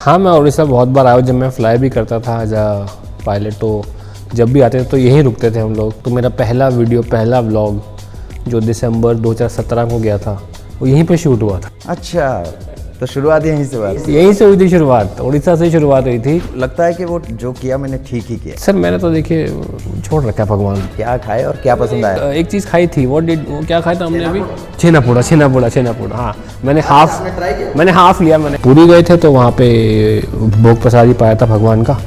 हाँ, मैं उड़ीसा बहुत बार आया हूँ। जब मैं फ्लाई भी करता था एज अ पायलट, तो जब भी आते थे तो यहीं रुकते थे हम लोग। तो मेरा पहला वीडियो, पहला व्लॉग जो दिसंबर 2017 को गया था, वो यहीं पे शूट हुआ था। अच्छा, तो शुरुआत यहीं से हुआ। यहीं से हुई थी शुरुआत, उड़ीसा से शुरुआत हुई थी। लगता है कि वो जो किया मैंने ठीक ही किया। सर मैंने तो देखिए छोड़ रखा है भगवान। क्या खाए और क्या पसंद आया? एक चीज़ खाई थी, वो क्या खाया था हमने अभी? छेना पोड़ा। हाँ, मैंने हाफ लिया। मैंने पूरी गए थे तो वहाँ पे भोग प्रसाद ही पाया था भगवान का।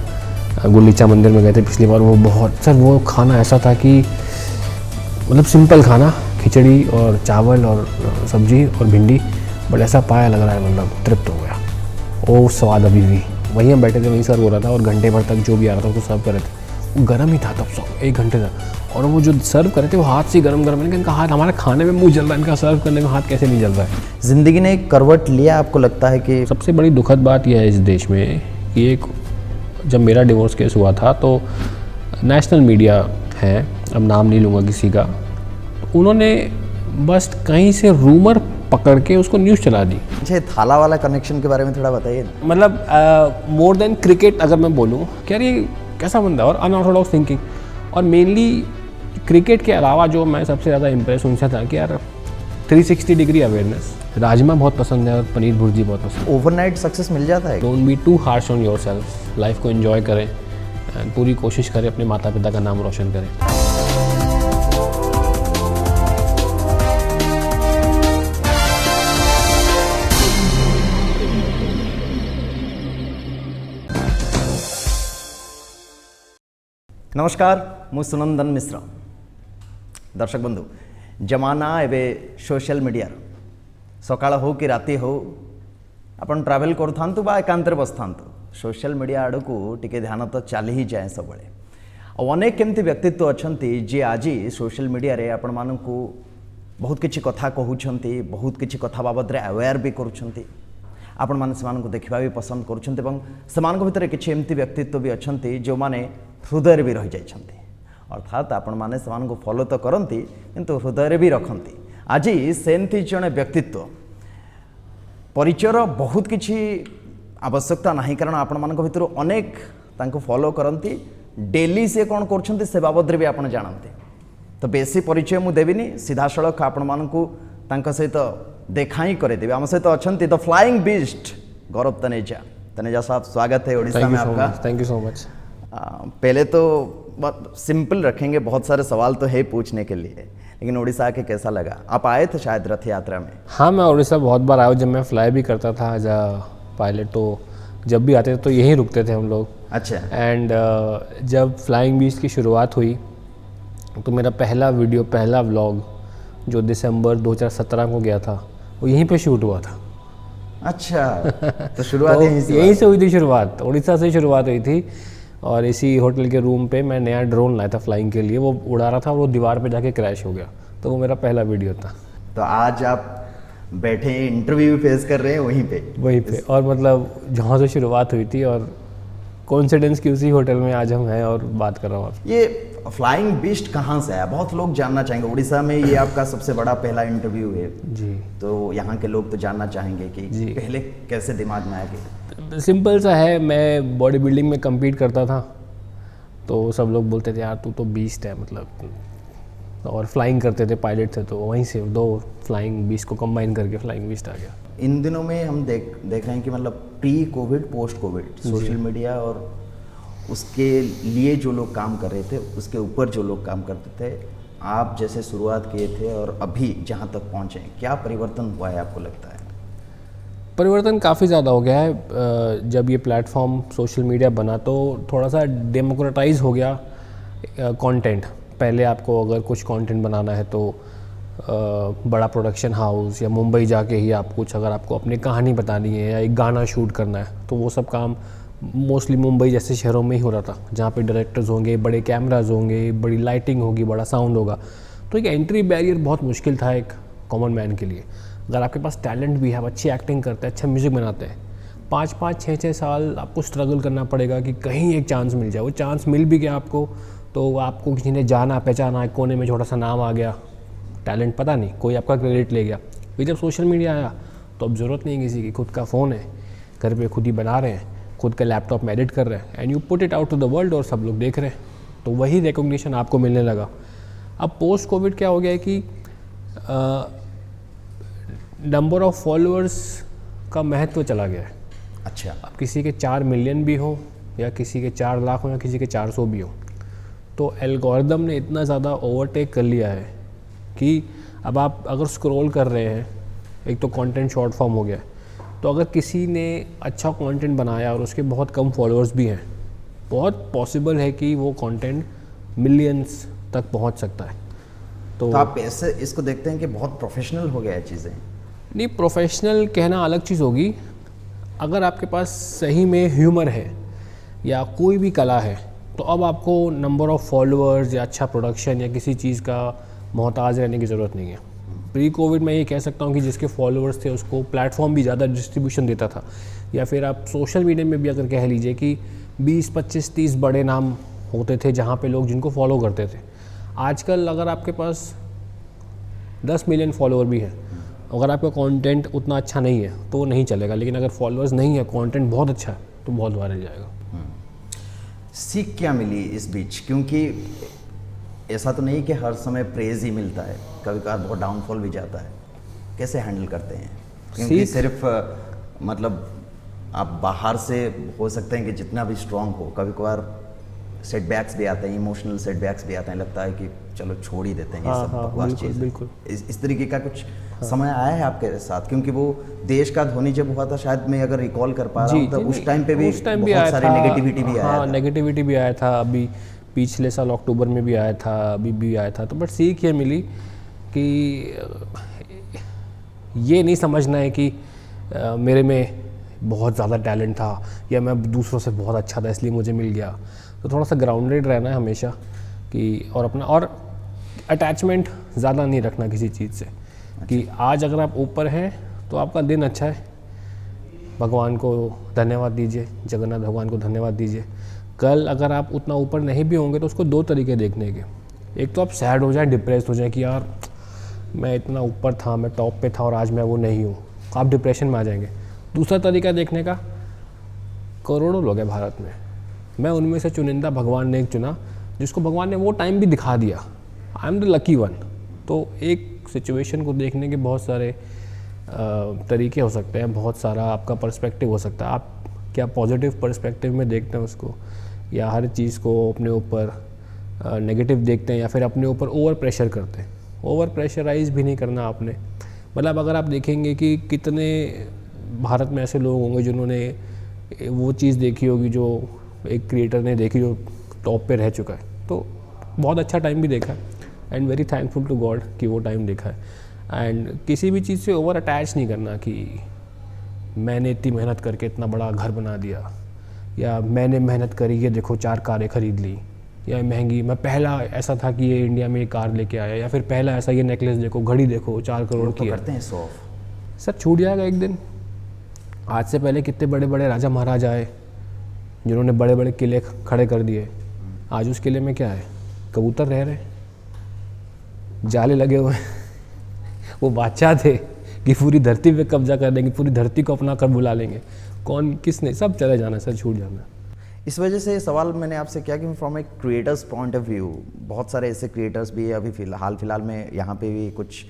गुंडीचा मंदिर में गए थे पिछली बार। वो बहुत सर, वो खाना ऐसा था कि मतलब सिंपल खाना, खिचड़ी और चावल और सब्जी और भिंडी, बट ऐसा पाया लग रहा है, मतलब तृप्त हो गया। वो स्वाद अभी भी वहीं हम बैठे थे, वहीं सर्व हो रहा था और घंटे भर तक जो भी आ रहा था उसको सर्व कर रहे थे। वो गर्म ही था तब, 1 घंटे तक। और वो जो सर्व कर रहे थे वो हाथ से गरम गरम। मैंने इनका हाथ, हमारे खाने में मुंह जल रहा है, इनका सर्व करने में हाथ कैसे नहीं जल रहा है। जिंदगी ने एक करवट लिया, आपको लगता है कि? सबसे बड़ी दुखद बात यह है इस देश में कि एक, जब मेरा डिवोर्स केस हुआ था तो नेशनल मीडिया है, अब नाम नहीं लूँगा किसी का, तो उन्होंने बस कहीं से रूमर पकड़ के उसको न्यूज़ चला दी। अच्छा, थाला वाला कनेक्शन के बारे में थोड़ा बताइए ना। मतलब मोर देन क्रिकेट अगर मैं बोलूँ, क्या ये कैसा बंदा, और अनऑर्थोडॉक्स थिंकिंग। और मेनली क्रिकेट के अलावा जो मैं सबसे ज़्यादा इम्प्रेस उनसे था कि यार 360 डिग्री अवेयरनेस। राजमा बहुत पसंद है और पनीर भुर्जी बहुत पसंद है। ओवरनाइट सक्सेस मिल जाता है? Don't be too harsh on your self. Life को एंजॉय करें एंड पूरी कोशिश करें अपने माता पिता का नाम रोशन करें। नमस्कार, मु सुनंदन मिश्र। दर्शक बंधु, जमाना एवं सोशल मीडिया सकाळ हो कि राति हो, आपण ट्रावेल करूँ बा एकांतर बसता, सोशल मीडिया आड़ को टिके ध्यान तो चली ही जाए सब। अनेक केमती व्यक्तित्व अच्छा जी आज सोशल मीडिया रे आपण मानू बहुत किछि कथा कहउछंती, बहुत किछि कथा बाबद अवेयर भी करूछंती। आपण माने सेमानकु देखिबा भी पसंद करूछंती एवं सेमानक भितर किछि एमती व्यक्तित्व भी अछंती जो माने हृदय भी रही जाइछंती। अर्थात आपण माने सेमानकु फॉलो तो करंती किंतु हृदय भी रखंती। आज सेमती जणे व्यक्तित्व परिचयर बहुत किछि आवश्यकता नहीं, कारण आपण मानक भितर अनेक तांको फॉलो करंती, डेली से कौन करछंती से बाबद भी आपण जानते। तो बेसी परिचय मु देविनी, सीधा सड़क आपण मानकु तांको सहित देखा ही करे देबे। आम सहित अछंती द फ्लाइंग बीस्ट गौरव तनेजा। तनेजा साहब, स्वागत है उड़ीसा में आपका। Thank you so much. पहले तो बहुत सिंपल रखेंगे, बहुत सारे सवाल तो है पूछने के लिए, लेकिन उड़ीसा आके कैसा लगा? आप आए थे शायद रथ यात्रा में? हाँ, मैं उड़ीसा बहुत बार आया हूँ। जब मैं फ्लाई भी करता था एज अ पायलट, तो जब भी आते थे तो यहीं रुकते थे हम लोग। अच्छा। एंड जब फ्लाइंग बीस्ट की शुरुआत हुई तो मेरा पहला वीडियो, पहला व्लॉग जो दिसंबर 2017 को गया था, वो यहीं पे शूट हुआ था। अच्छा, तो शुरुआत तो यहीं से हुई थी शुरुआत, उड़ीसा से शुरुआत हुई थी। और इसी होटल के रूम पे मैं नया ड्रोन लाया था फ्लाइंग के लिए, वो उड़ा रहा था, वो दीवार पे जाके क्रैश हो गया। तो वो मेरा पहला वीडियो था। तो आज आप बैठे इंटरव्यू फेस कर रहे हैं वहीं पे और मतलब जहाँ से शुरुआत हुई थी, और कोइंसिडेंस की उसी होटल में आज हम हैं और बात कर रहा हूँ आपसे। ये फ्लाइंग बीस्ट कहाँ से आया? बहुत लोग जानना चाहेंगे। उड़ीसा में ये आपका सबसे बड़ा पहला इंटरव्यू है जी, तो यहाँ के लोग तो जानना चाहेंगे कि पहले कैसे दिमाग में आया कि? सिंपल सा है, मैं बॉडी बिल्डिंग में कम्पीट करता था, तो सब लोग बोलते थे यार तू तो बीस्ट है, मतलब। और फ्लाइंग करते थे, पायलट थे, तो वहीं से दो फ्लाइंग बीस्ट को कंबाइन करके फ्लाइंग बीस्ट आ गया। इन दिनों में हम देख रहे हैं कि मतलब pre Covid, post Covid social media और उसके लिए जो लोग काम कर रहे थे, उसके ऊपर जो लोग काम करते थे, आप जैसे शुरुआत किए थे और अभी जहाँ तक पहुँचे, क्या परिवर्तन हुआ है आपको लगता है? परिवर्तन काफ़ी ज़्यादा हो गया है। जब ये प्लेटफॉर्म सोशल मीडिया बना तो थोड़ा सा डेमोक्रेटाइज हो गया कंटेंट। पहले आपको अगर कुछ कंटेंट बनाना है तो बड़ा प्रोडक्शन हाउस या मुंबई जाके ही आप कुछ, अगर आपको अपनी कहानी बतानी है या एक गाना शूट करना है, तो वो सब काम मोस्टली मुंबई जैसे शहरों में ही हो रहा था, जहाँ पे डायरेक्टर्स होंगे, बड़े कैमराज होंगे, बड़ी लाइटिंग होगी, बड़ा साउंड होगा। तो एक एंट्री बैरियर बहुत मुश्किल था एक कॉमन मैन के लिए। अगर आपके पास टैलेंट भी है, आप अच्छी एक्टिंग करते हैं, अच्छा म्यूज़िक बनाते हैं, 5-5, 6-6 साल आपको स्ट्रगल करना पड़ेगा कि कहीं एक चांस मिल जाए। वो चांस मिल भी गया आपको, तो आपको किसी ने जाना पहचाना, कोने में छोटा सा नाम आ गया, टैलेंट पता नहीं, कोई आपका क्रेडिट ले गया। फिर जब सोशल मीडिया आया तो अब ज़रूरत नहीं किसी की, खुद का फ़ोन है, घर पे खुद ही बना रहे हैं, खुद के लैपटॉप में एडिट कर रहे हैं and you put it out to the world और सब लोग देख रहे हैं, तो वही रिकॉग्निशन आपको मिलने लगा। अब पोस्ट कोविड क्या हो गया है कि नंबर ऑफ फॉलोअर्स का महत्व चला गया है। अच्छा, अब किसी के 4 मिलियन भी हो या किसी के 4 लाख हो या किसी के 400 भी हो, तो एल्गोरिदम ने इतना ज़्यादा ओवरटेक कर लिया है कि अब आप अगर स्क्रॉल कर रहे हैं, एक तो कंटेंट शॉर्ट फॉर्म हो गया है, तो अगर किसी ने अच्छा कंटेंट बनाया और उसके बहुत कम फॉलोअर्स भी हैं, बहुत पॉसिबल है कि वो कंटेंट मिलियंस तक पहुंच सकता है। तो आप ऐसे इसको देखते हैं कि बहुत प्रोफेशनल हो गया है चीज़ें? नहीं, प्रोफेशनल कहना अलग चीज़ होगी। अगर आपके पास सही में ह्यूमर है या कोई भी कला है, तो अब आपको नंबर ऑफ फॉलोअर्स या अच्छा प्रोडक्शन या किसी चीज़ का मोहताज रहने की ज़रूरत नहीं है। प्री कोविड में ये कह सकता हूँ कि जिसके फॉलोअर्स थे उसको प्लेटफॉर्म भी ज़्यादा डिस्ट्रीब्यूशन देता था, या फिर आप सोशल मीडिया में भी अगर कह लीजिए कि 20, 25, 30 बड़े नाम होते थे जहाँ पे लोग जिनको फॉलो करते थे। आजकल अगर आपके पास 10 मिलियन फॉलोअर भी हैं, अगर आपका कंटेंट उतना अच्छा नहीं है तो वो नहीं चलेगा, लेकिन अगर फॉलोअर्स नहीं है, कंटेंट बहुत अच्छा है, तो बहुत वायरल जाएगा। सीख क्या मिली इस बीच? क्योंकि ऐसा तो नहीं कि हर समय प्रेज ही मिलता है, कभी कभार बहुत डाउनफॉल भी जाता है, कैसे हैंडल करते हैं? क्योंकि सिर्फ मतलब आप बाहर से हो सकते हैं कि जितना भी स्ट्रांग हो, कभी कभार सेटबैक्स भी आते हैं, इमोशनल सेटबैक्स भी आते हैं, लगता है कि चलो छोड़ ही देते हैं ये सब बकवास चीज़। बिल्कुल। इस तरीके का कुछ समय आया है आपके साथ? क्योंकि वो देश का धोनी जब हुआ था, शायद मैं अगर रिकॉल कर पा रहा हूँ, तो उस टाइम पे भी बहुत सारी नेगेटिविटी भी आया था। नेगेटिविटी भी आया था, अभी पिछले साल अक्टूबर में भी आया था, अभी भी आया था। तो बट सीख ये मिली कि ये नहीं समझना है कि मेरे में बहुत ज़्यादा टैलेंट था या मैं दूसरों से बहुत अच्छा था इसलिए मुझे मिल गया। तो थोड़ा सा ग्राउंडेड रहना है हमेशा कि और अटैचमेंट ज़्यादा नहीं रखना किसी चीज़ से। कि आज अगर आप ऊपर हैं तो आपका दिन अच्छा है, भगवान को धन्यवाद दीजिए, जगन्नाथ भगवान को धन्यवाद दीजिए। कल अगर आप उतना ऊपर नहीं भी होंगे तो उसको 2 तरीके देखने के, एक तो आप सैड हो जाए, डिप्रेस हो जाए कि यार मैं इतना ऊपर था, मैं टॉप पे था और आज मैं वो नहीं हूँ, आप डिप्रेशन में आ जाएंगे। दूसरा तरीका देखने का, करोड़ों लोग हैं भारत में, मैं उनमें से चुनिंदा भगवान ने एक चुना जिसको भगवान ने वो टाइम भी दिखा दिया, I am the lucky one. तो एक सिचुएशन को देखने के बहुत सारे तरीके हो सकते हैं, बहुत सारा आपका पर्सपेक्टिव हो सकता है। आप क्या पॉजिटिव पर्सपेक्टिव में देखते हैं उसको, या हर चीज़ को अपने ऊपर नेगेटिव देखते हैं, या फिर अपने ऊपर ओवर प्रेशर करते हैं। ओवर प्रेशराइज भी नहीं करना आपने। मतलब अगर आप देखेंगे कि कितने भारत में ऐसे लोग होंगे जिन्होंने वो चीज़ देखी होगी जो एक क्रिएटर ने देखी जो टॉप पे रह चुका है, तो बहुत अच्छा टाइम भी देखा है and very thankful to God कि वो टाइम देखा है। एंड किसी भी चीज़ से ओवर अटैच नहीं करना कि मैंने इतनी मेहनत करके इतना बड़ा घर बना दिया, या मैंने मेहनत करी ये देखो 4 कारें खरीद ली, या महंगी मैं पहला ऐसा था कि ये इंडिया में ये कार लेके आया, या फिर पहला ऐसा ये नेकलेस देखो, घड़ी देखो 4 करोड़ की करते हैं। सर छूट जाएगा एक दिन। आज से पहले कितने बड़े बड़े राजा महाराजा आए जिन्होंने बड़े बड़े किले खड़े कर दिए, आज उस किले में क्या है, कबूतर रह रहे, जाले लगे हुए हैं। वो बादशाह थे कि पूरी धरती पे कब्जा कर देंगे, पूरी धरती को अपना कर बुला लेंगे, कौन किसने, सब चले जाना सर, छूट जाना। इस वजह से सवाल मैंने आपसे किया कि from A creators point of view, बहुत सारे ऐसे क्रिएटर्स भी अभी फिलहाल में यहाँ पे भी कुछ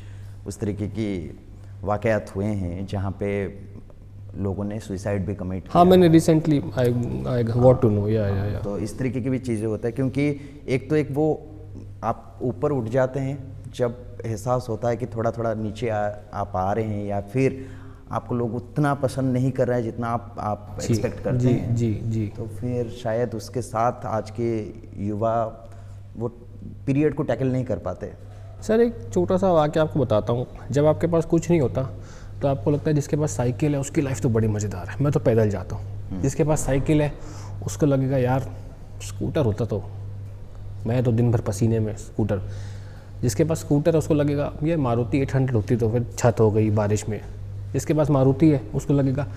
उस तरीके की वाक़यात हुए हैं जहाँ पे लोगों ने सुसाइड भी कमिट किया। हाँ, मैंने recently I got to know या तो इस तरीके की भी चीज़ें होता है, क्योंकि एक वो आप ऊपर उठ जाते हैं जब एहसास होता है कि थोड़ा थोड़ा नीचे आप आ रहे हैं, या फिर आपको लोग उतना पसंद नहीं कर रहे हैं जितना आप एक्सपेक्ट करते हैं। जी। तो फिर शायद उसके साथ आज के युवा वो पीरियड को टैकल नहीं कर पाते। सर एक छोटा सा वाक़या आपको बताता हूँ। जब आपके पास कुछ नहीं होता तो आपको लगता है जिसके पास साइकिल है उसकी लाइफ तो बड़ी मज़ेदार है, मैं तो पैदल जाता हूँ। जिसके पास साइकिल है उसको लगेगा यार स्कूटर होता तो मैं तो दिन भर पसीने में स्कूटर। जिसके पास स्कूटर है उसको लगेगा ये मारुति 800 होती तो फिर छत हो गई बारिश में। जिसके पास मारुति है उसको लगेगा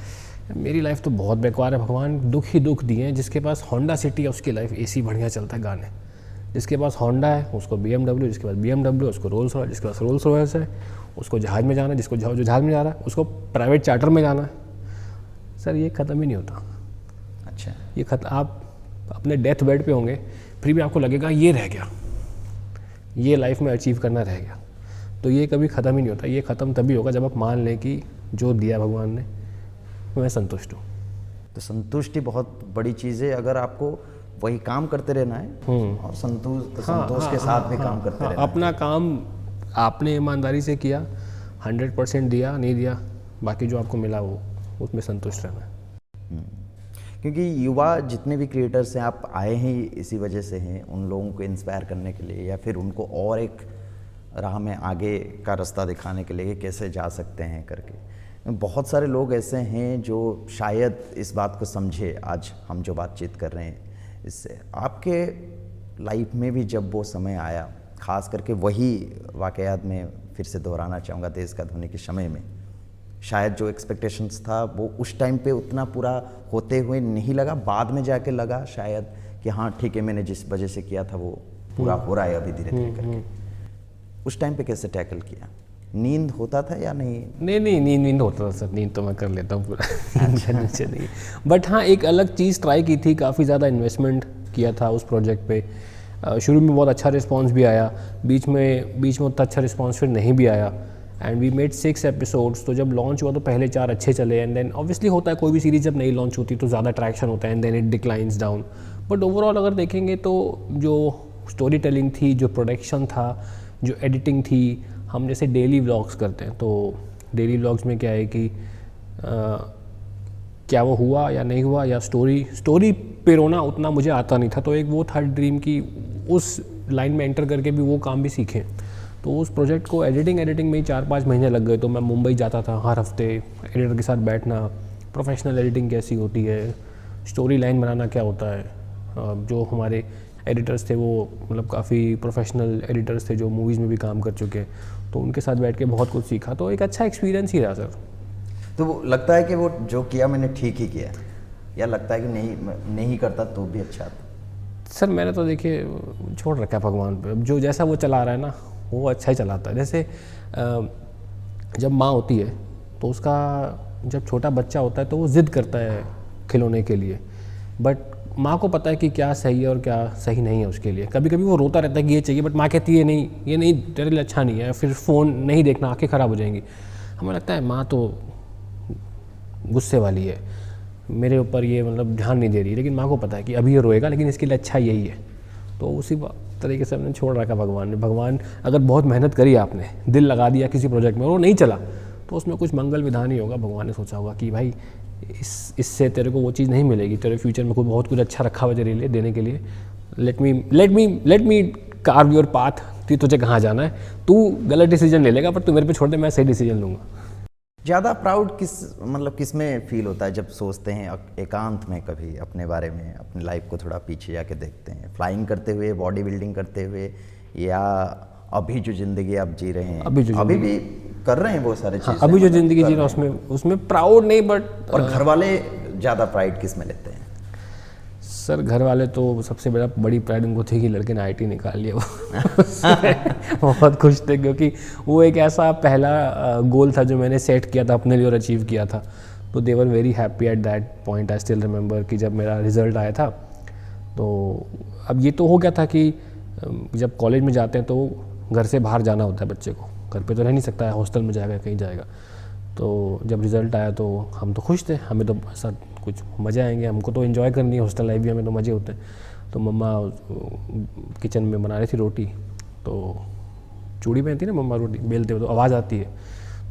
मेरी लाइफ तो बहुत बेकार है, भगवान दुख ही दुख दिए हैं। जिसके पास होंडा सिटी है उसकी लाइफ एसी बढ़िया चलता है, गाने। जिसके पास होंडा है उसको BMW, जिसके पास BMW उसको रोल्स रॉयस, जिसके पास रोल्स रॉयस है उसको जहाज़ में जाना है, जिसको जो जहाज़ में जा रहा है उसको प्राइवेट चार्टर में जाना है। सर ये ख़त्म ही नहीं होता। अच्छा, ये आप अपने डेथ बेड पे होंगे फिर भी आपको लगेगा ये रह गया, ये लाइफ में अचीव करना रह गया। तो ये कभी ख़त्म ही नहीं होता। ये ख़त्म तभी होगा जब आप मान लें कि जो दिया भगवान ने मैं संतुष्ट हूँ। तो संतुष्टि बहुत बड़ी चीज़ है, अगर आपको वही काम करते रहना है और संतोष के साथ भी काम करते रहना है। अपना काम आपने ईमानदारी से किया, 100% दिया, नहीं दिया, बाकी जो आपको मिला वो उसमें संतुष्ट रहना है। क्योंकि युवा जितने भी क्रिएटर्स हैं, आप आए हैं इसी वजह से हैं, उन लोगों को इंस्पायर करने के लिए या फिर उनको और एक राह में आगे का रास्ता दिखाने के लिए कैसे जा सकते हैं करके। बहुत सारे लोग ऐसे हैं जो शायद इस बात को समझे, आज हम जो बातचीत कर रहे हैं इससे। आपके लाइफ में भी जब वो समय आया, ख़ास करके वही वाक़यात में फिर से दोहराना चाहूँगा, देश का धोनी के समय में शायद जो एक्सपेक्टेशंस था वो उस टाइम पे उतना पूरा होते हुए नहीं लगा, बाद में जाके लगा शायद कि हाँ ठीक है, मैंने जिस वजह से किया था वो पूरा हो रहा है अभी धीरे धीरे करके। उस टाइम पे कैसे टैकल किया? नींद होता था या नहीं? नहीं, नींद होता था सर, नींद तो मैं कर लेता हूँ पूरा। अच्छा नहीं, बट हाँ एक अलग चीज़ ट्राई की थी, काफ़ी ज़्यादा इन्वेस्टमेंट किया था उस प्रोजेक्ट पे। शुरू में बहुत अच्छा रिस्पांस भी आया, बीच में उतना अच्छा रिस्पांस फिर नहीं भी आया, एंड वी मेड 6 एपिसोड्स। तो जब लॉन्च हुआ तो पहले 4 अच्छे चले, एंड देन ऑब्वियसली होता है कोई भी सीरीज़ जब नई लॉन्च होती है तो ज़्यादा ट्रैक्शन होता है and then it declines down. But overall अगर देखेंगे तो जो स्टोरी टेलिंग थी, जो प्रोडक्शन था, जो एडिटिंग थी, हम जैसे डेली व्लॉग्स करते हैं तो डेली व्लॉग्स में क्या है कि क्या वो हुआ या नहीं हुआ, या स्टोरी पे रोना उतना मुझे आता नहीं था। तो एक वो था ड्रीम की उस लाइन में एंटर करके भी वो काम भी सीखें। तो उस प्रोजेक्ट को एडिटिंग में ही 4-5 महीने लग गए। तो मैं मुंबई जाता था हर हफ्ते, एडिटर के साथ बैठना, प्रोफेशनल एडिटिंग कैसी होती है, स्टोरी लाइन बनाना क्या होता है। जो हमारे एडिटर्स थे वो मतलब काफ़ी प्रोफेशनल एडिटर्स थे जो मूवीज़ में भी काम कर चुके हैं, तो उनके साथ बैठ के बहुत कुछ सीखा। तो एक अच्छा एक्सपीरियंस ही रहा सर। तो वो लगता है कि वो जो किया मैंने ठीक ही किया, या लगता है कि नहीं करता तो भी अच्छा था? सर मैंने तो देखिए छोड़ रखा है भगवान पे, अब जो जैसा वो चला रहा है ना वो अच्छा ही चलाता है। जैसे जब माँ होती है तो उसका जब छोटा बच्चा होता है तो वो ज़िद करता है खिलौने के लिए, बट माँ को पता है कि क्या सही है और क्या सही नहीं है उसके लिए। कभी कभी वो रोता रहता है कि ये चाहिए, बट माँ कहती है नहीं, ये नहीं, तेरे लिए अच्छा नहीं है, फिर फ़ोन नहीं देखना, आंखें ख़राब हो जाएंगी। हमें लगता है माँ तो गुस्से वाली है, मेरे ऊपर ये मतलब ध्यान नहीं दे रही, लेकिन माँ को पता है कि अभी ये रोएगा लेकिन इसके लिए अच्छा यही है। तो उसी तरीके से हमने छोड़ रखा भगवान ने। भगवान अगर बहुत मेहनत करी, आपने दिल लगा दिया किसी प्रोजेक्ट में और वो नहीं चला, तो उसमें कुछ मंगल विधान ही होगा। भगवान ने सोचा होगा कि भाई इससे तेरे को वो चीज़ नहीं मिलेगी, तेरे फ्यूचर में कोई बहुत कुछ अच्छा रखा हुआ तेरे लिए देने के लिए। Let me curve your path कि तुझे कहाँ जाना है। तू गलत डिसीजन ले लेगा पर तू मेरे पे छोड़ दे, मैं सही डिसीजन लूँगा। ज़्यादा प्राउड किस में फील होता है जब सोचते हैं एकांत में कभी अपने बारे में, अपनी लाइफ को थोड़ा पीछे जाके देखते हैं, फ्लाइंग करते हुए, बॉडी बिल्डिंग करते हुए, या अभी जो ज़िंदगी आप जी रहे हैं, अभी भी कर रहे हैं बहुत सारे चीज़। अभी जो ज़िंदगी जी रहे हैं उसमें प्राउड नहीं, बट और घर वाले ज़्यादा प्राइड किस में लेते हैं? सर घर वाले तो सबसे बड़ी प्राइड उनको थी कि लड़के ने आईटी निकाल लिया। वो बहुत खुश थे क्योंकि वो एक ऐसा पहला गोल था जो मैंने सेट किया था अपने लिए और अचीव किया था। तो they were very happy at that point. I still remember कि जब मेरा रिज़ल्ट आया था, तो अब ये तो हो गया था कि जब कॉलेज में जाते हैं तो घर से बाहर जाना होता है बच्चे को, घर पे तो रह नहीं सकता है, हॉस्टल में जाएगा कहीं जाएगा। तो जब रिज़ल्ट आया तो हम तो खुश थे, हमें तो ऐसा कुछ मज़े आएंगे, हमको तो एंजॉय करनी है हॉस्टल लाइफ भी, हमें तो मज़े होते हैं। तो मम्मा किचन में बना रही थी रोटी, तो चूड़ी पहनती ना मम्मा, रोटी बेलते हुए तो आवाज़ आती है,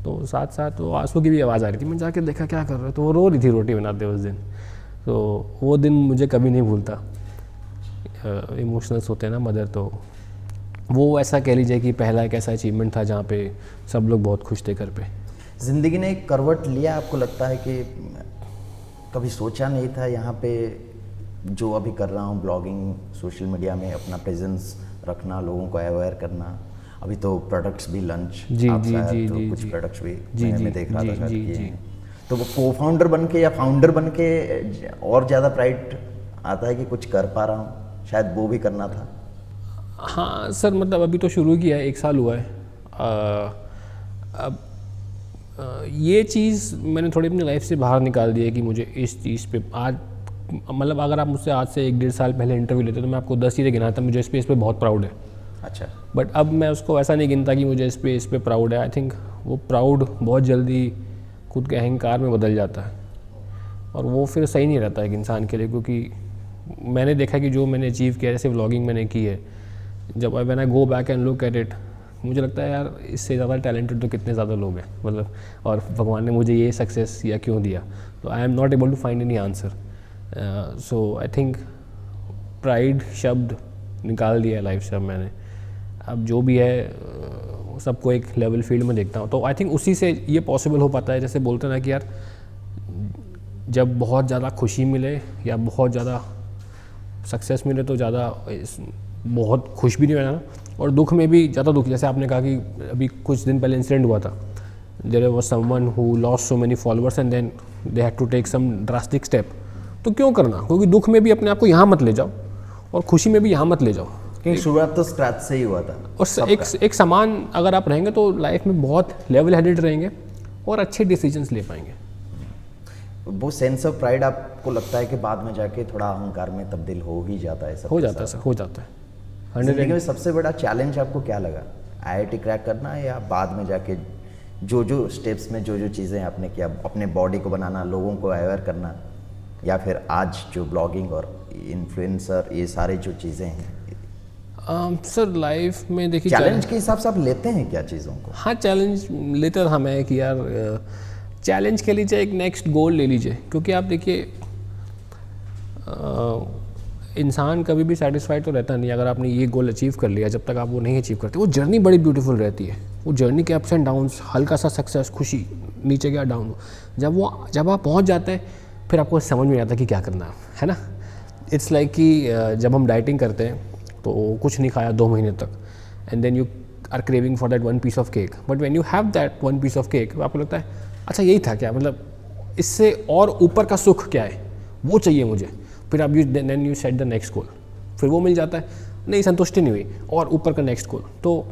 तो साथ साथ तो आंसू की भी आवाज़ आ रही थी। मैं जाके देखा क्या कर रहा है, तो वो रो रही थी रोटी बनाते उस दिन। तो वो दिन मुझे कभी नहीं भूलता। इमोशनल्स होते हैं ना मदर, तो वो ऐसा कह लीजिए कि पहला एक ऐसा अचीवमेंट था जहाँ पे सब लोग बहुत खुश थे घर पे। ज़िंदगी ने एक करवट लिया, आपको लगता है कि कभी सोचा नहीं था यहाँ पे जो अभी कर रहा हूँ, ब्लॉगिंग, सोशल मीडिया में अपना प्रेजेंस रखना, लोगों को अवेयर करना, अभी तो प्रोडक्ट्स भी लंच कुछ प्रोडक्ट्स भी मैं देख रहा था जी। तो वो को फाउंडर बन के या फाउंडर बन के और ज़्यादा प्राइड आता है कि कुछ कर पा रहा हूँ, शायद वो भी करना था। हाँ सर, मतलब अभी तो शुरू किया है, 1 साल हुआ है। अब ये चीज़ मैंने थोड़ी अपनी लाइफ से बाहर निकाल दी है कि मुझे इस चीज़ पे आज, मतलब अगर आप मुझसे आज से 1-1.5 साल पहले इंटरव्यू लेते तो मैं आपको 10 चीज़ें गिनाता, मुझे इस पे बहुत प्राउड है। अच्छा। बट अब मैं उसको ऐसा नहीं गिनता कि मुझे इस पे प्राउड है। आई थिंक वो प्राउड बहुत जल्दी खुद के अहंकार में बदल जाता है, और वो फिर सही नहीं रहता एक इंसान के लिए, क्योंकि मैंने देखा कि जो मैंने अचीव किया, जैसे व्लॉगिंग मैंने की है, जब when I go back and look at it, मुझे लगता है यार इससे ज़्यादा टैलेंटेड तो कितने ज़्यादा लोग हैं, मतलब, और भगवान ने मुझे ये सक्सेस या क्यों दिया, तो I am not able to find any answer. So I think pride शब्द निकाल दिया है लाइफ से अब मैंने। अब जो भी है सबको एक लेवल फील्ड में देखता हूँ, तो आई थिंक उसी से ये पॉसिबल हो पाता है। जैसे बोलते हैं ना कि यार जब बहुत ज़्यादा खुशी मिले या बहुत ज़्यादा सक्सेस मिले तो ज़्यादा बहुत खुश भी नहीं रहना, और दुख में भी ज़्यादा दुख। जैसे आपने कहा कि अभी कुछ दिन पहले इंसिडेंट हुआ था, there was someone who lost so many followers and then they had to take some drastic step. तो क्यों करना, क्योंकि दुख में भी अपने आप को यहाँ मत ले जाओ और खुशी में भी यहाँ मत ले जाओ, क्योंकि शुरुआत तो स्क्रैच से ही हुआ था। और एक समान अगर आप रहेंगे तो लाइफ में बहुत लेवल हेडेड रहेंगे और अच्छे डिसीजंस ले पाएंगे। वो सेंस ऑफ प्राइड आपको लगता है कि बाद में जाके थोड़ा अहंकार में तब्दील हो ही जाता है? हो जाता है सर, हो जाता है। जिंदगी में सबसे बड़ा चैलेंज आपको क्या लगा? IIT क्रैक करना, या बाद में जाके जो स्टेप्स में जो चीज़ें आपने किया, अपने बॉडी को बनाना, लोगों को अवेयर करना, या फिर आज जो ब्लॉगिंग और इन्फ्लुएंसर, ये सारी जो चीज़ें हैं? सर लाइफ में देखिए चैलेंज के हिसाब से आप लेते हैं क्या चीज़ों को? हाँ, चैलेंज लेते था मैं कि यार चैलेंज के लीजिए, एक नेक्स्ट गोल ले लीजिए, क्योंकि आप देखिए इंसान कभी भी सेटिस्फाइड तो रहता नहीं। अगर आपने ये गोल अचीव कर लिया, जब तक आप वो नहीं अचीव करते, वो जर्नी बड़ी ब्यूटीफुल रहती है। वो जर्नी के अप्स एंड डाउन्स, हल्का सा सक्सेस, खुशी, नीचे गया, डाउन, जब आप पहुंच जाते हैं फिर आपको समझ में आता है कि क्या करना है ना। इट्स लाइक कि जब हम डाइटिंग करते हैं तो कुछ नहीं खाया 2 महीने तक, and then you are craving for that 1 piece of cake, but when you have that 1 piece of cake, आपको लगता है अच्छा यही था क्या, मतलब इससे और ऊपर का सुख क्या है, वो चाहिए मुझे। फिर आप then you set the next goal, फिर वो मिल जाता है, नहीं संतुष्टि नहीं हुई, और ऊपर का नेक्स्ट गोल। तो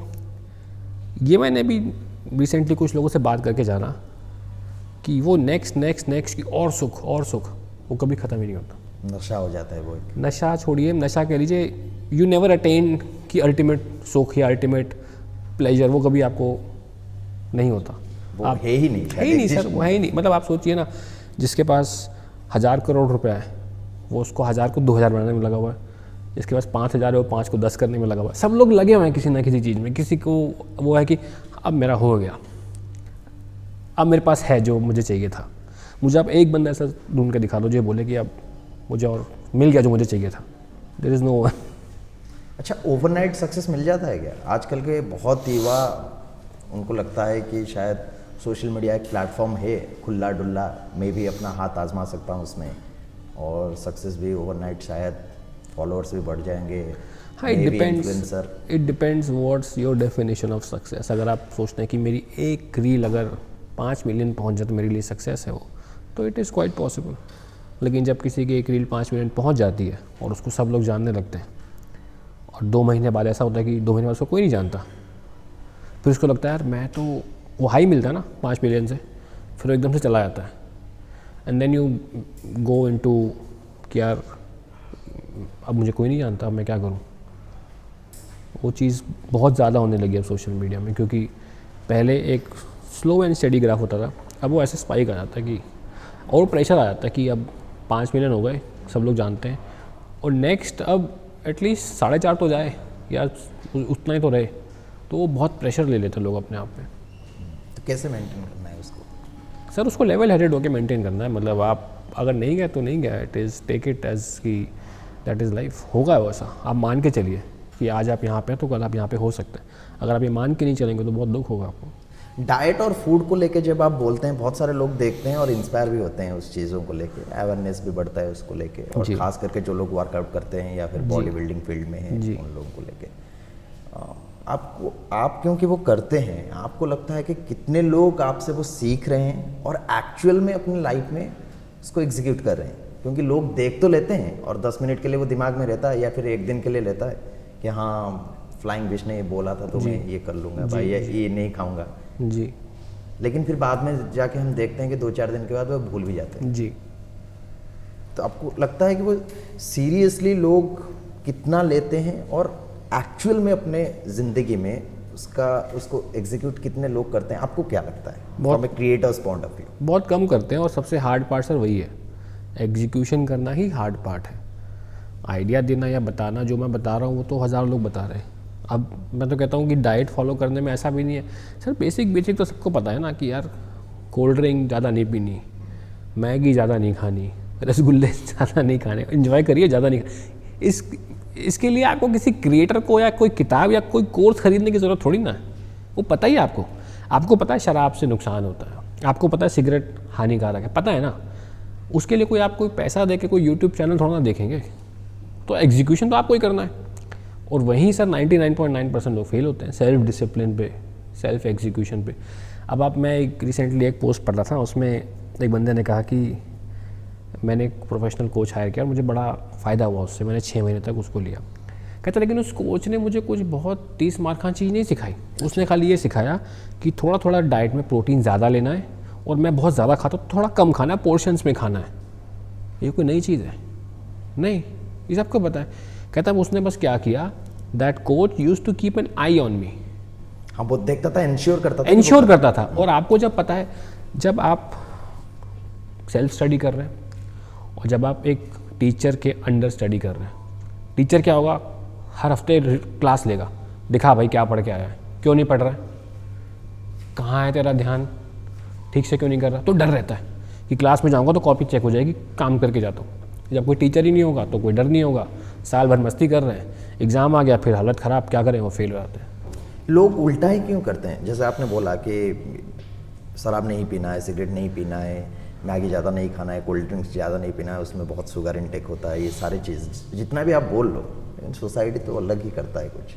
ये मैंने भी रिसेंटली कुछ लोगों से बात करके जाना कि वो नेक्स्ट की और सुख वो कभी ख़त्म ही नहीं होता। नशा हो जाता है वो एक। नशा छोड़िए, नशा कह लीजिए, यू नेवर अटेन कि अल्टीमेट सुख या अल्टीमेट प्लेजर, वो कभी आपको नहीं होता। वो आप है ही नहीं सर, वो है ही नहीं। मतलब आप सोचिए ना, जिसके पास 1000 करोड़ रुपया है वो उसको 1000 को 2000 बनाने में लगा हुआ है, जिसके पास 5000 है वो 5 को 10 करने में लगा हुआ है। सब लोग लगे हुए हैं किसी ना किसी चीज़ में। किसी को वो है कि अब मेरा हो गया, अब मेरे पास है जो मुझे चाहिए था। मुझे आप एक बंदा ऐसा ढूंढ के दिखा दो जो बोले कि अब मुझे और मिल गया जो मुझे चाहिए था। There is no one. अच्छा, ओवरनाइट सक्सेस मिल जाता है क्या? आजकल के बहुत युवा, उनको लगता है कि शायद सोशल मीडिया एक प्लेटफॉर्म है, खुला डुल्ला, मैं भी अपना हाथ आजमा सकता हूँ उसमें, और सक्सेस भी ओवरनाइट, शायद फॉलोअर्स भी बढ़ जाएंगे। हाँ, it depends what's your definition of success. अगर आप सोचते हैं कि मेरी एक रील अगर 5 मिलियन पहुंच जाए तो मेरे लिए सक्सेस है वो, तो इट इज़ क्वाइट पॉसिबल। लेकिन जब किसी की एक रील 5 मिलियन पहुंच जाती है और उसको सब लोग जानने लगते हैं, और 2 महीने बाद ऐसा होता है कि 2 महीने बाद उसको कोई नहीं जानता, फिर उसको लगता है यार मैं तो, वो हाई मिलता है ना 5 मिलियन से, फिर वो एकदम से चला जाता है। And then you go into कि यार अब मुझे कोई नहीं जानता, अब मैं क्या करूं। वो चीज़ बहुत ज़्यादा होने लगी अब सोशल मीडिया में, क्योंकि पहले एक स्लो एंड स्टेडी ग्राफ होता था, अब वो ऐसे स्पाइक आ जाता है कि, और प्रेशर आ जाता है कि अब 5 मिलियन हो गए, सब लोग जानते हैं, और नेक्स्ट अब एटलीस्ट 4.5 तो जाए या उतना ही तो रहे। तो वो बहुत प्रेशर ले लेते हैं लोग अपने आप पे। तो कैसे मेंटेन करना है उसको? सर उसको लेवल हेडेड होकर मेंटेन करना है। मतलब आप अगर नहीं गए तो नहीं गया, it is take it as कि दैट इज़ लाइफ। होगा वैसा, आप मान के चलिए कि आज आप यहाँ पे हैं तो कल आप यहाँ पे हो सकते हैं। अगर आप ये मान के नहीं चलेंगे तो बहुत दुख होगा आपको। डाइट और फूड को लेके जब आप बोलते हैं, बहुत सारे लोग देखते हैं और इंस्पायर भी होते हैं उस चीज़ों को लेके, अवेयरनेस भी बढ़ता है उसको लेके, और खास करके जो लोग वर्कआउट करते हैं या फिर बॉडी बिल्डिंग फील्ड में हैं उन लोगों को लेके। आप क्योंकि वो करते हैं, आपको लगता है कि कितने लोग आपसे वो सीख रहे हैं और एक्चुअल में अपनी लाइफ में उसको एग्जीक्यूट कर रहे हैं? क्योंकि लोग देख तो लेते हैं और 10 मिनट के लिए वो दिमाग में रहता है, या फिर 1 दिन के लिए लेता है कि हाँ फ्लाइंग विश ने ये बोला था तो मैं ये कर लूँगा भाई, ये नहीं खाऊंगा जी। लेकिन फिर बाद में जाके हम देखते हैं कि 2-4 दिन के बाद वो भूल भी जाते हैं। जी। तो आपको लगता है कि वो सीरियसली लोग कितना लेते हैं और एक्चुअल में अपने ज़िंदगी में उसको एग्जीक्यूट कितने लोग करते हैं? आपको क्या लगता है from A creators point of view? बहुत कम करते हैं और सबसे हार्ड पार्ट सर वही है, एग्जीक्यूशन करना ही हार्ड पार्ट है। आइडिया देना या बताना, जो मैं बता रहा हूँ वो तो हज़ार लोग बता रहे हैं। अब मैं तो कहता हूँ कि डाइट फॉलो करने में ऐसा भी नहीं है सर, बेसिक तो सबको पता है ना कि यार कोल्ड ड्रिंक ज़्यादा नहीं पीनी, मैगी ज़्यादा नहीं खानी, रसगुल्ले ज़्यादा नहीं खाने, एंजॉय करिए ज़्यादा नहीं इसके लिए आपको किसी क्रिएटर को या कोई किताब या कोई कोर्स खरीदने की ज़रूरत थोड़ी ना है। वो पता ही है आपको पता है शराब से नुकसान होता है, आपको पता है सिगरेट हानिकारक है, पता है ना। उसके लिए आप कोई पैसा दे के कोई यूट्यूब चैनल थोड़ा ना देखेंगे। तो एग्जीक्यूशन तो आपको ही करना है। और वहीं सर 99.9% लोग फेल होते हैं, सेल्फ डिसिप्लिन पे, सेल्फ एग्जीक्यूशन पे। अब मैं रिसेंटली एक पोस्ट पढ़ रहा था, उसमें एक बंदे ने कहा कि मैंने एक प्रोफेशनल कोच हायर किया और मुझे बड़ा फ़ायदा हुआ उससे, मैंने 6 महीने तक उसको लिया। कहता लेकिन उस कोच ने मुझे कुछ बहुत 30 मार चीज़ नहीं सिखाई। उसने खाली ये सिखाया कि थोड़ा थोड़ा डाइट में प्रोटीन ज़्यादा लेना है और मैं बहुत ज़्यादा खाता हूँ, थोड़ा कम खाना है, पोर्शंस में खाना है। ये कोई नई चीज़ है? नहीं, ये सबको पता है। कहता उसने बस क्या किया, that coach used to keep an eye on me. हाँ, वो देखता था, इंश्योर करता था। और आपको जब पता है, जब आप सेल्फ स्टडी कर रहे हैं और जब आप एक टीचर के अंडर स्टडी कर रहे हैं, टीचर क्या होगा, हर हफ्ते क्लास लेगा, दिखा भाई क्या पढ़ के आया है, क्यों नहीं पढ़ रहा है, कहाँ है तेरा ध्यान, ठीक से क्यों नहीं कर रहा। तो डर रहता है कि क्लास में जाऊँगा तो कॉपी चेक हो जाएगी, काम करके जाता हूँ। जब कोई टीचर ही नहीं होगा तो कोई डर नहीं होगा, साल भर मस्ती कर रहे हैं, एग्ज़ाम आ गया फिर हालत ख़राब, क्या करें, वो फेल हो जाते हैं। लोग उल्टा ही क्यों करते हैं? जैसे आपने बोला कि शराब नहीं पीना है, सिगरेट नहीं पीना है, मैगी ज़्यादा नहीं खाना है, कोल्ड ड्रिंक्स ज़्यादा नहीं पीना है, उसमें बहुत शुगर इनटेक होता है, ये सारी चीज़ जितना भी आप बोल लो, लेकिन सोसाइटी तो अलग ही करता है कुछ।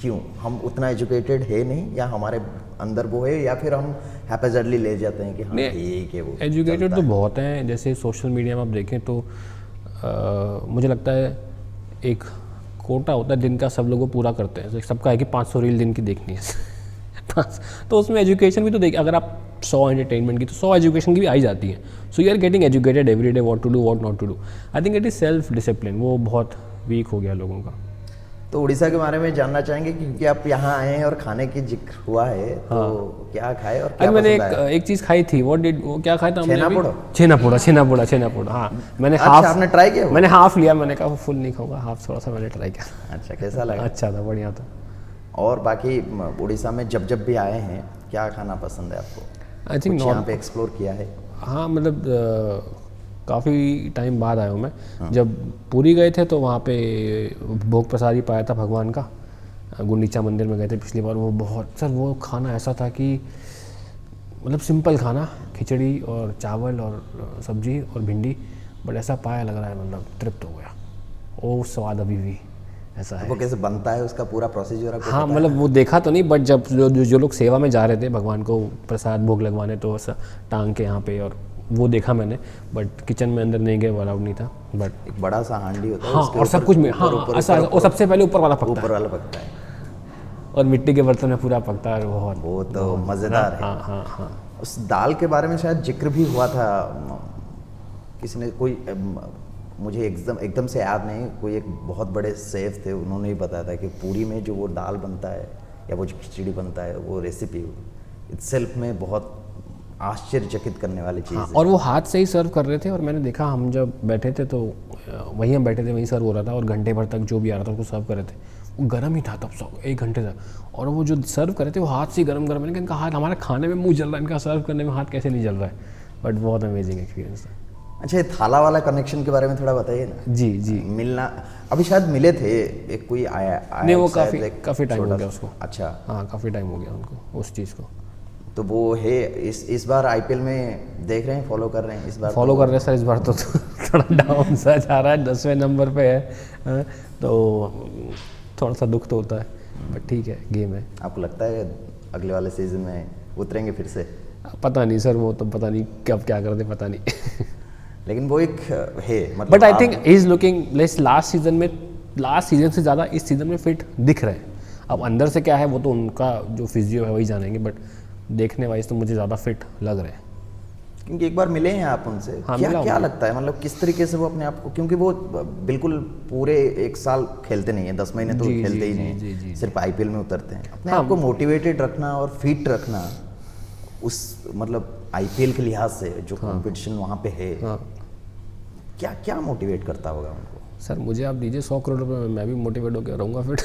क्यों? हम उतना एजुकेटेड है नहीं, या हमारे अंदर वो है, या फिर हम हैपेजर्डली ले जाते हैं कि हाँ ठीक है। वो एजुकेटेड तो बहुत हैं। जैसे सोशल मीडिया में आप देखें तो मुझे लगता है एक कोटा होता है दिन का, सब लोग पूरा करते हैं। सबका है कि 500 रील दिन की देखनी है तो उसमें एजुकेशन भी तो देखिए, अगर आप 100 एंटरटेनमेंट की तो 100 एजुकेशन की भी आई जाती है। So you are getting educated every day, what to do what not to do. I think it is self discipline, वो बहुत वीक हो गया लोगों का। तो उड़ीसा के बारे में जानना चाहेंगे, क्योंकि आप यहाँ आए हैं और खाने की जिक्र हुआ है, तो हाँ। क्या खाए और क्या मैंने एक चीज़ खाई थी, वो क्या खाया था हमने? छेनापोड़ा। हाँ, मैंने हाफ। आपने ट्राई किया? मैंने हाफ लिया, मैंने कहा फुल नहीं खाऊंगा, हाफ थोड़ा सा मैंने ट्राई किया। अच्छा, कैसा लगा? अच्छा था, बढ़िया था। और बाकी उड़ीसा में जब भी आए हैं, क्या खाना पसंद है आपको? आई थिंक यहाँ पे एक्सप्लोर किया है? हाँ, मतलब काफ़ी टाइम बाद आया हूँ मैं। हाँ। जब पुरी गए थे तो वहाँ पे भोग प्रसाद ही पाया था भगवान का, गुंडीचा मंदिर में गए थे पिछली बार। वो बहुत सर, वो खाना ऐसा था कि मतलब सिंपल खाना, खिचड़ी और चावल और सब्जी और भिंडी, बट ऐसा पाया लग रहा है, मतलब तृप्त हो गया। वो स्वाद अभी भी ऐसा है। वो कैसे बनता है, उसका पूरा प्रोसीजर? हाँ, मतलब वो देखा तो नहीं, बट जब जो लोग सेवा में जा रहे थे भगवान को प्रसाद भोग लगवाने, तो टांग के यहाँ पे, और वो देखा मैंने, बट किचन में अंदर नहीं गए, अलाउड नहीं था। बट एक बड़ा सा हांडी होता है। हाँ, और सब कुछ में, हाँ, और सबसे पहले ऊपर वाला पकता है और मिट्टी के बर्तन में पूरा पकता है। बहुत, वो तो मज़ेदार है। हाँ। उस दाल के बारे में शायद जिक्र भी हुआ था, किसी ने, कोई मुझे एकदम से याद नहीं, कोई एक बहुत बड़े सेफ थे, उन्होंने ही बताया था कि पूरी में जो वो दाल बनता है या वो जो खिचड़ी बनता है, वो रेसिपी इटसेल्फ में बहुत आश्चर्यचकित करने वाली चीज़ है। और वो हाथ से ही सर्व कर रहे थे, और मैंने देखा, हम जब बैठे थे तो वहीं हम बैठे थे, वहीं सर्व हो रहा था, और घंटे भर तक जो भी आ रहा था उसको सर्व कर रहे थे। वो गर्म ही था तब 1 घंटे तक, और वो जो सर्व कर रहे थे वो हाथ से गर्म। मैंने कहा हाथ, हमारा खाने में मुँह जल रहा है, इनका सर्व करने में हाथ कैसे नहीं जल रहा है। बट बहुत अमेजिंग एक्सपीरियंस था। अच्छा, ये थाला वाला कनेक्शन के बारे में थोड़ा बताइए ना। जी। मिलना अभी शायद मिले थे, एक कोई आया नहीं, वो काफ़ी टाइम हो गया उसको। अच्छा, हाँ, काफ़ी टाइम हो गया उनको उस चीज़ को। तो वो है इस बार आईपीएल में देख रहे हैं, फॉलो कर रहे हैं? इस बार फॉलो कर रहे हैं सर। इस बार तो थोड़ा डाउन सा जा रहा है, 10वें नंबर पे है, तो थोड़ा सा दुख तो होता है, बट ठीक है, गेम है। आपको लगता है अगले वाले सीजन में उतरेंगे फिर से? पता नहीं सर, वो तो पता नहीं कब क्या करते, पता नहीं लेकिन वो एक है, मतलब। But I think he is looking last season से ज़्यादा इस सीजन में फिट दिख रहे हैं। अब अंदर से क्या है वो तो उनका जो फिजियो है वही जानेंगे, बट देखने वाइज तो मुझे ज़्यादा फिट लग रहे हैं। क्योंकि एक बार मिले हैं आप उनसे, हाँ, क्या मिला क्या हूँ। लगता है, मतलब किस तरीके से वो अपने आप को, क्योंकि वो बिल्कुल पूरे एक साल खेलते नहीं है, 10 महीने तो जी, खेलते जी, ही जी, नहीं जी, है, जी, सिर्फ आईपीएल में उतरते हैं। अपने हाँ। आप को मोटिवेटेड रखना और फिट रखना उस मतलब आईपीएल के लिहाज से जो कंपटीशन वहाँ पे है, हाँ क्या क्या मोटिवेट करता होगा उनको? सर, मुझे आप दीजिए 100 करोड़ रुपये, मैं भी मोटिवेट होकर रहूँगा फिट।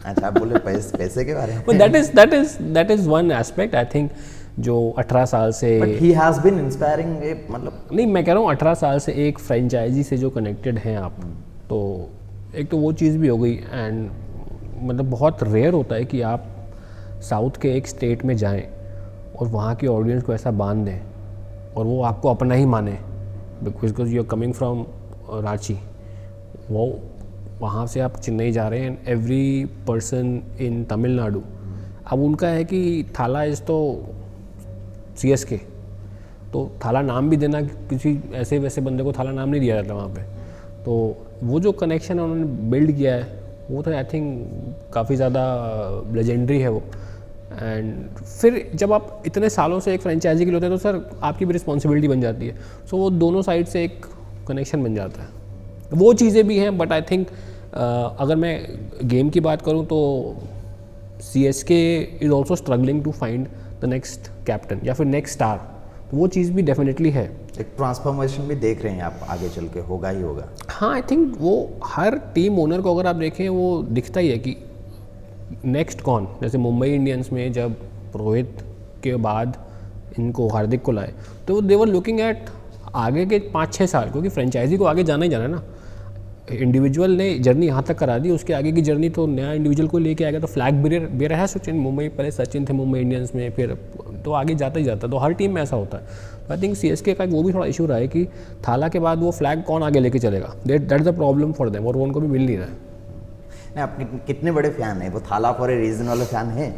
अच्छा, आप बोले पैसे के बारे में। But that is one aspect I think, जो 18 साल से, but he has been inspiring, मतलब नहीं मैं कह रहा हूँ 18 साल से एक फ्रेंचाइजी से जो कनेक्टेड हैं आप, तो एक तो वो चीज़ भी हो गई। एंड मतलब बहुत रेयर होता है कि आप साउथ के एक स्टेट में जाएं और वहाँ की ऑडियंस को ऐसा बांध दें और वो आपको अपना ही माने, because you are coming from Ranchi. वो वहाँ से आप चेन्नई जा रहे हैं, and every person in Tamil Nadu, अब उनका है कि थाला इज़ तो CSK, तो थाला नाम भी देना, किसी ऐसे वैसे बंदे को थाला नाम नहीं दिया जाता वहाँ पे। तो वो जो कनेक्शन है उन्होंने बिल्ड किया है, वो तो आई थिंक काफ़ी ज़्यादा लेजेंडरी है वो। एंड फिर जब आप इतने सालों से एक फ्रेंचाइजी के लिए होते हैं तो सर आपकी भी रिस्पॉन्सिबिलिटी बन जाती है। सो वो दोनों साइड से एक कनेक्शन बन जाता है, वो चीज़ें भी हैं। बट आई थिंक अगर मैं गेम की बात करूँ तो CSK is also struggling to find the next captain या फिर नेक्स्ट स्टार, तो वो चीज़ भी डेफिनेटली है। एक ट्रांसफॉर्मेशन भी देख रहे हैं आप, आगे चल के होगा ही होगा। हाँ, आई थिंक वो हर टीम ओनर को अगर आप देखें वो दिखता ही है कि नेक्स्ट कौन। जैसे मुंबई इंडियंस में जब रोहित के बाद इनको हार्दिक को लाए, तो दे वर लुकिंग एट आगे के 5-6 साल, क्योंकि फ्रेंचाइजी को आगे जाना ही जाना है ना। इंडिविजुअल ने जर्नी यहाँ तक करा दी, उसके आगे की जर्नी तो नया इंडिविजुअल को लेके आएगा। तो फ्लैग बेयर है सचिन, मुंबई पहले सचिन थे मुंबई इंडियंस में, फिर तो आगे जाता ही जाता। तो हर टीम में ऐसा होता है। तो आई थिंक CSK का वो भी थोड़ा इशू रहा है कि थाला के बाद वो फ्लैग कौन आगे लेके चलेगा, that is the problem for them, और वो उनको भी मिल नहीं रहा है। नहीं, आप कितने बड़े फैन हैं? वो थाला फॉर ए रीजन वाले फैन हैं?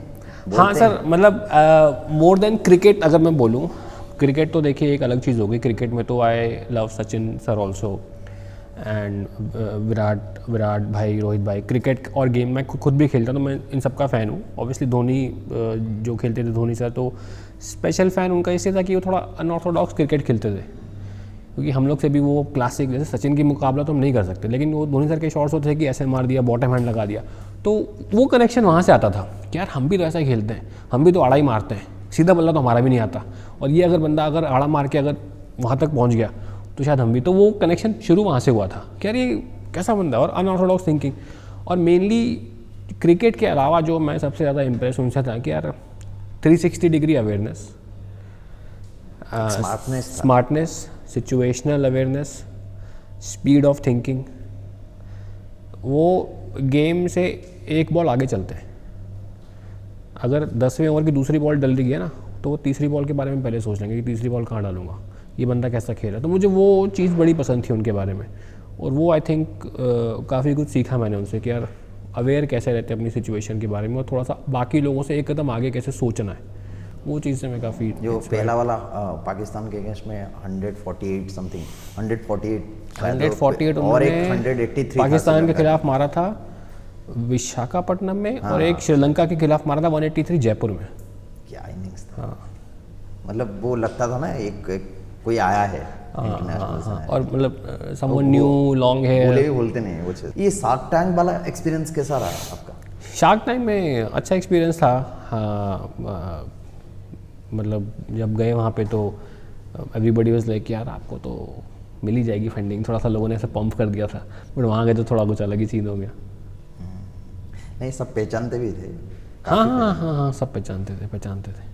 हाँ सर, मतलब मोर देन क्रिकेट अगर मैं बोलूँ, क्रिकेट तो देखिए एक अलग चीज़ होगी। क्रिकेट में तो I love Sachin sir also and Virat भाई, रोहित भाई। क्रिकेट और गेम मैं खुद भी खेलता, तो मैं इन सब का फ़ैन हूँ। ऑब्वियसली धोनी जो खेलते थे, धोनी सर, तो स्पेशल फ़ैन उनका इसलिए था कि वो थोड़ा अनऑर्थोडॉक्स क्रिकेट खेलते थे, क्योंकि हम लोग से भी वो क्लासिक, जैसे सचिन की मुकाबला तो हम नहीं कर सकते, लेकिन वो धोनी सर के शॉट्स होते थे कि ऐसे मार दिया, बॉटम हैंड लगा दिया। तो वो कनेक्शन वहाँ से आता था कि यार हम भी तो ऐसा ही खेलते हैं, हम भी तो आड़ा ही मारते हैं, सीधा बल्ला तो हमारा भी नहीं आता, और ये अगर बंदा अगर आड़ा मार के अगर वहाँ तक पहुँच गया तो शायद हम भी। तो वो कनेक्शन शुरू वहाँ से हुआ था कि यार ये कैसा बंदा है, और अनऑर्थोडॉक्स थिंकिंग। और मेनली क्रिकेट के अलावा जो मैं सबसे ज़्यादा इम्प्रेस उनसे था कि यार 360 degree awareness, smartness, situational awareness, speed of thinking. वो गेम से एक बॉल आगे चलते हैं। अगर 10वें ओवर की दूसरी बॉल डल रही है ना, तो वो तीसरी बॉल के बारे में पहले सोच लेंगे कि तीसरी बॉल कहाँ डालूंगा, ये बंदा कैसा खेल रहा है। तो मुझे वो चीज़ बड़ी पसंद थी उनके बारे में, और वो आई थिंक काफ़ी कुछ सीखा मैंने उनसे कि यार अवेयर कैसे रहते हैं अपनी सिचुएशन के बारे में, और थोड़ा सा बाकी लोगों से एक कदम आगे कैसे सोचना है। वो चीज़ से मैं काफ़ी, जो पहला वाला पाकिस्तान के अगेंस्ट में 148 समथिंग, 148 और एक 183 पाकिस्तान के खिलाफ मारा था विशाखापट्टनम में, और एक श्रीलंका के खिलाफ मारा था 183 जयपुर में। क्या इनिंग्स था। हाँ, मतलब वो लगता था ना एक कोई आया है इंटरनेशनल से, और मतलब समवन न्यू, लॉन्ग हेयर, बोले भी बोलते नहीं वो चीज़। ये शार्क टैंक वाला एक्सपीरियंस कैसा रहा आपका? शार्क टैंक में अच्छा एक्सपीरियंस था। हाँ, मतलब जब गए वहाँ पे तो एवरीबडी वाज लाइक यार आपको तो मिल ही जाएगी फंडिंग, थोड़ा सा लोगों ने ऐसे पंप कर दिया था। बट वहाँ गए तो थोड़ा कुछ अलग ही सीन हो गया। नहीं, सब पहचानते भी थे। हाँ, सब पहचानते थे।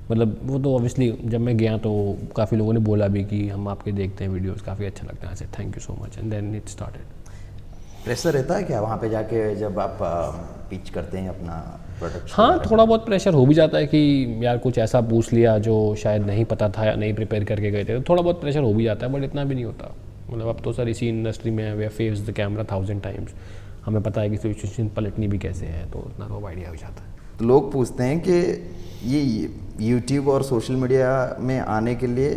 मतलब वो तो ऑब्वियसली जब मैं गया तो काफ़ी लोगों ने बोला भी कि हम आपके देखते हैं वीडियोस, काफ़ी अच्छा लगता है। I said thank you so much, and then it started. Pressure रहता है क्या वहाँ पे जाके जब आप पिच करते हैं अपना प्रोडक्ट? हाँ, थोड़ा बहुत प्रेशर हो भी जाता है कि यार कुछ ऐसा पूछ लिया जो शायद नहीं पता था या नहीं प्रिपेयर करके गए थे, तो थोड़ा बहुत प्रेशर हो भी जाता है, बट इतना भी नहीं होता। मतलब अब तो सर इसी इंडस्ट्री में we have faced the camera 1000 times, हमें पता है कि सिचुएशन पलटनी भी कैसे है, तो इतना तो आइडिया हो जाता है। तो लोग पूछते हैं कि ये यूट्यूब और सोशल मीडिया में आने के लिए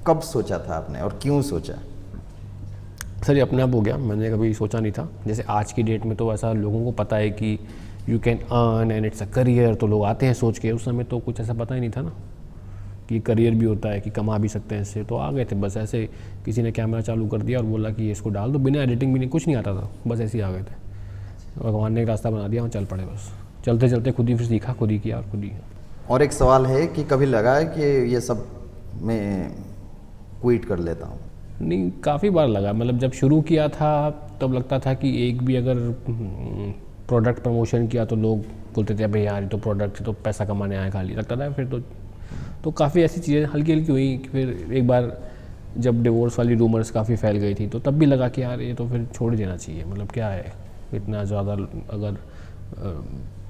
कब सोचा था आपने और क्यों सोचा? सर ये अपने आप हो गया, मैंने कभी सोचा नहीं था। जैसे आज की डेट में तो ऐसा लोगों को पता है कि you can earn and it's a career, तो लोग आते हैं सोच के। उस समय तो कुछ ऐसा पता ही नहीं था ना कि करियर भी होता है, कि कमा भी सकते हैं इससे। तो आ गए थे बस ऐसे, किसी ने कैमरा चालू कर दिया और बोला कि इसको डाल दो, बिना एडिटिंग भी नहीं, कुछ नहीं आता था, बस ऐसे ही आ गए थे। भगवान ने एक रास्ता बना दिया, वहाँ चल पड़े बस। चलते चलते खुद ही फिर सीखा, खुद ही किया और खुद ही। और एक सवाल है कि कभी लगा है कि ये सब मैं क्विट कर लेता हूँ? नहीं, काफ़ी बार लगा। मतलब जब शुरू किया था तब लगता था कि एक भी अगर प्रोडक्ट प्रमोशन किया तो लोग बोलते थे भाई यार ये तो प्रोडक्ट तो पैसा कमाने आया खाली, लगता था। फिर तो काफ़ी ऐसी चीज़ें हल्की हल्की हुई। फिर एक बार जब डिवोर्स वाली रूमर्स काफ़ी फैल गई थी तो तब भी लगा कि यार ये तो फिर छोड़ देना चाहिए। मतलब क्या है इतना ज़्यादा, अगर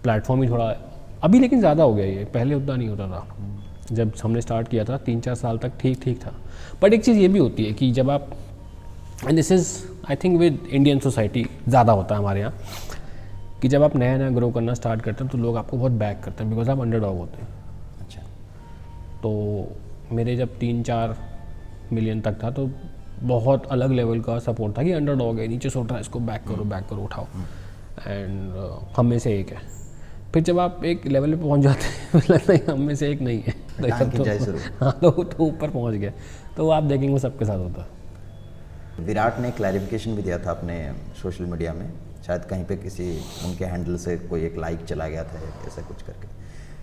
प्लेटफॉर्म ही थोड़ा अभी, लेकिन ज़्यादा हो गया ये, पहले उतना नहीं होता था। जब हमने स्टार्ट किया था 3-4 साल तक ठीक था। बट एक चीज़ ये भी होती है कि जब आप, and this is I think with Indian society ज़्यादा होता है हमारे यहाँ, कि जब आप नया ग्रो करना स्टार्ट करते हैं तो लोग आपको बहुत बैक करते हैं, बिकॉज आप अंडरडॉग होते हैं। अच्छा। तो मेरे जब 3-4 मिलियन तक था तो बहुत अलग लेवल का सपोर्ट था कि अंडरडॉग है, नीचे से उठ रहा है, इसको बैक करो उठाओ। एंड हम में से एक है। फिर जब आप एक लेवल पे पहुंच जाते हैं तो लगता है हम में से एक नहीं है, तो ऊपर पहुंच गए। तो आप देखेंगे सबके साथ होता है। विराट ने क्लैरिफिकेशन भी दिया था अपने सोशल मीडिया में, शायद कहीं पे किसी उनके हैंडल से कोई एक लाइक चला गया था ऐसा कुछ करके।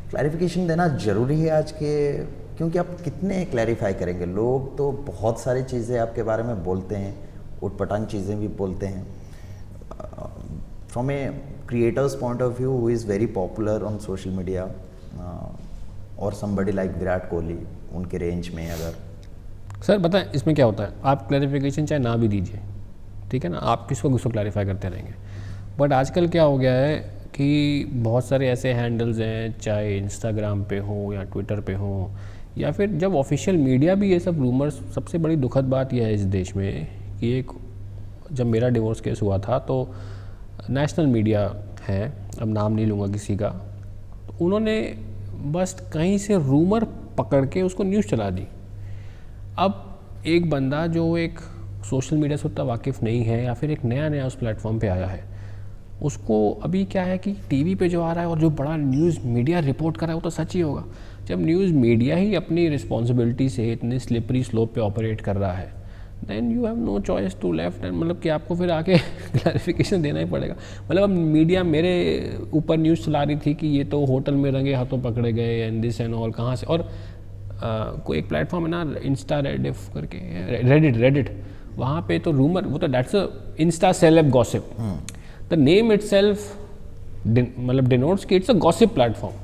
क्लैरिफिकेशन देना ज़रूरी है आज के, क्योंकि आप कितने क्लैरिफाई करेंगे? लोग तो बहुत सारी चीज़ें आपके बारे में बोलते हैं, उटपटांग चीज़ें भी बोलते हैं। From A creator's point of view who is very popular on social media और somebody like विराट कोहली, उनके रेंज में अगर सर बताएं इसमें क्या होता है, आप क्लैरिफिकेशन चाहे ना भी दीजिए, ठीक है ना, आप किसको क्लैरिफाई करते रहेंगे। बट आजकल क्या हो गया है कि बहुत सारे ऐसे हैंडल्स हैं, चाहे इंस्टाग्राम पे हो या ट्विटर पे हो, या फिर जब ऑफिशियल मीडिया भी ये सब रूमर्स, सबसे बड़ी दुखद बात यह है इस देश में कि एक, जब मेरा डिवोर्स केस हुआ था तो नेशनल मीडिया है, अब नाम नहीं लूँगा किसी का, तो उन्होंने बस कहीं से रूमर पकड़ के उसको न्यूज़ चला दी। अब एक बंदा जो एक सोशल मीडिया से उतना वाकिफ़ नहीं है या फिर एक नया उस प्लेटफॉर्म पे आया है, उसको अभी क्या है कि टीवी पे जो आ रहा है और जो बड़ा न्यूज़ मीडिया रिपोर्ट कर रहा है वो तो सच ही होगा। जब न्यूज़ मीडिया ही अपनी रिस्पॉन्सिबिलिटी से इतने स्लिपरी स्लोप पे ऑपरेट कर रहा है, then you have no choice to left and, मतलब कि आपको फिर आके क्लैरिफिकेशन देना ही पड़ेगा। मतलब अब मीडिया मेरे ऊपर न्यूज़ चला रही थी कि ये तो होटल में रंगे हाथों पकड़े गए एंड दिस एंड ऑल, कहाँ से। और कोई एक प्लेटफॉर्म है ना इंस्टा रेडिफ करके, रेडिट, वहाँ पे तो रूमर, वो तो that's a Insta celeb gossip, the name itself मतलब डिनोट्स कि it's a gossip platform,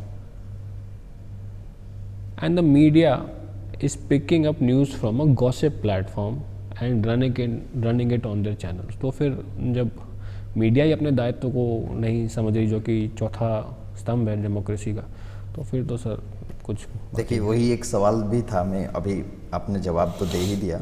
and the media is picking up news from a gossip platform and running it on their channels। तो फिर जब media ही अपने दायित्व को नहीं समझ रही, जो कि चौथा स्तंभ है डेमोक्रेसी का, तो फिर तो सर कुछ देखिए, वही एक सवाल भी था, मैं अभी आपने जवाब तो दे ही दिया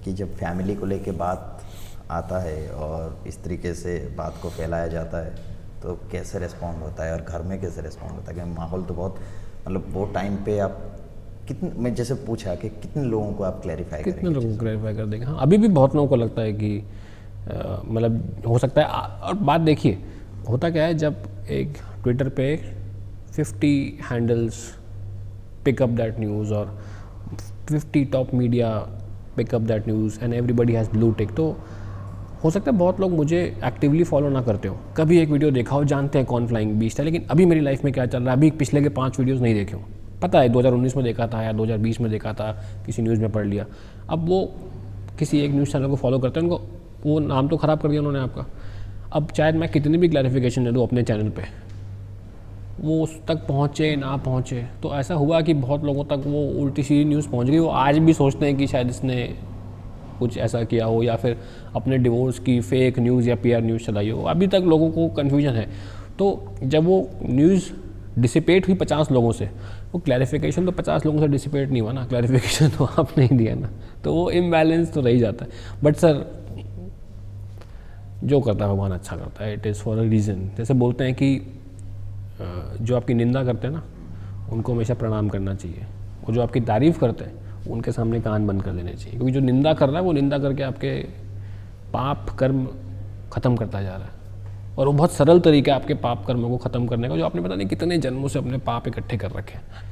कि जब फैमिली को लेके बात आता है और इस तरीके से बात को फैलाया जाता है तो कैसे रिस्पॉन्ड होता है और घर में कैसे रिस्पॉन्ड होता है? कि माहौल तो बहुत, मतलब वो टाइम पे आप कितने, मैं जैसे पूछा कि कितने लोगों को आप क्लैरिफाई करेंगे? कितने लोगों को क्लैरिफाई कर देंगे? हाँ, अभी भी बहुत लोगों को लगता है कि मतलब हो सकता है। और बात देखिए होता क्या है, जब एक ट्विटर पे 50 हैंडल्स पिकअप दैट न्यूज़ और 50 top media pick up that news and everybody has blue tick, तो हो सकता है बहुत लोग मुझे एक्टिवली फॉलो ना करते हो, कभी एक वीडियो देखा हो, जानते हैं कौन फ्लाइंग बीस्ट है, लेकिन अभी मेरी लाइफ में क्या चल रहा है, अभी पिछले के 5 वीडियोज़ नहीं देखे हो, पता है 2019 में देखा था या 2020 में देखा था, किसी न्यूज़ में पढ़ लिया। अब वो किसी एक न्यूज़ चैनल को फॉलो करते हैं, उनको वो नाम तो ख़राब कर दिया उन्होंने आपका। अब चाहे मैं कितनी भी क्लैरिफिकेशन दे दूँ अपने चैनल पे, वो उस तक पहुँचे ना पहुँचे, तो ऐसा हुआ कि बहुत लोगों तक वो उल्टी सीधी न्यूज़ पहुँच गई। वो आज भी सोचते हैं कि शायद इसने कुछ ऐसा किया हो या फिर अपने डिवोर्स की फेक न्यूज़ या PR न्यूज़ चलाई हो। अभी तक लोगों को कन्फ्यूजन है। तो जब वो न्यूज़ डिसिपेट हुई 50 लोगों से, वो क्लैरिफिकेशन तो 50 लोगों से डिसिपेट नहीं हुआ ना, क्लैरिफिकेशन तो आपने ही दिया ना, तो वो इम्बैलेंस तो रह जाता है। बट सर जो करता है भगवान अच्छा करता है, it is for a reason. जैसे बोलते हैं कि जो आपकी निंदा करते हैं ना, उनको हमेशा प्रणाम करना चाहिए, और जो आपकी तारीफ़ करते हैं उनके सामने कान बंद कर देने चाहिए, क्योंकि जो निंदा कर रहा है वो निंदा करके आपके पाप कर्म ख़त्म करता जा रहा है। और वो बहुत सरल तरीका है आपके पाप कर्मों को ख़त्म करने का, जो आपने पता नहीं कितने जन्मों से अपने पाप इकट्ठे कर रखे हैं।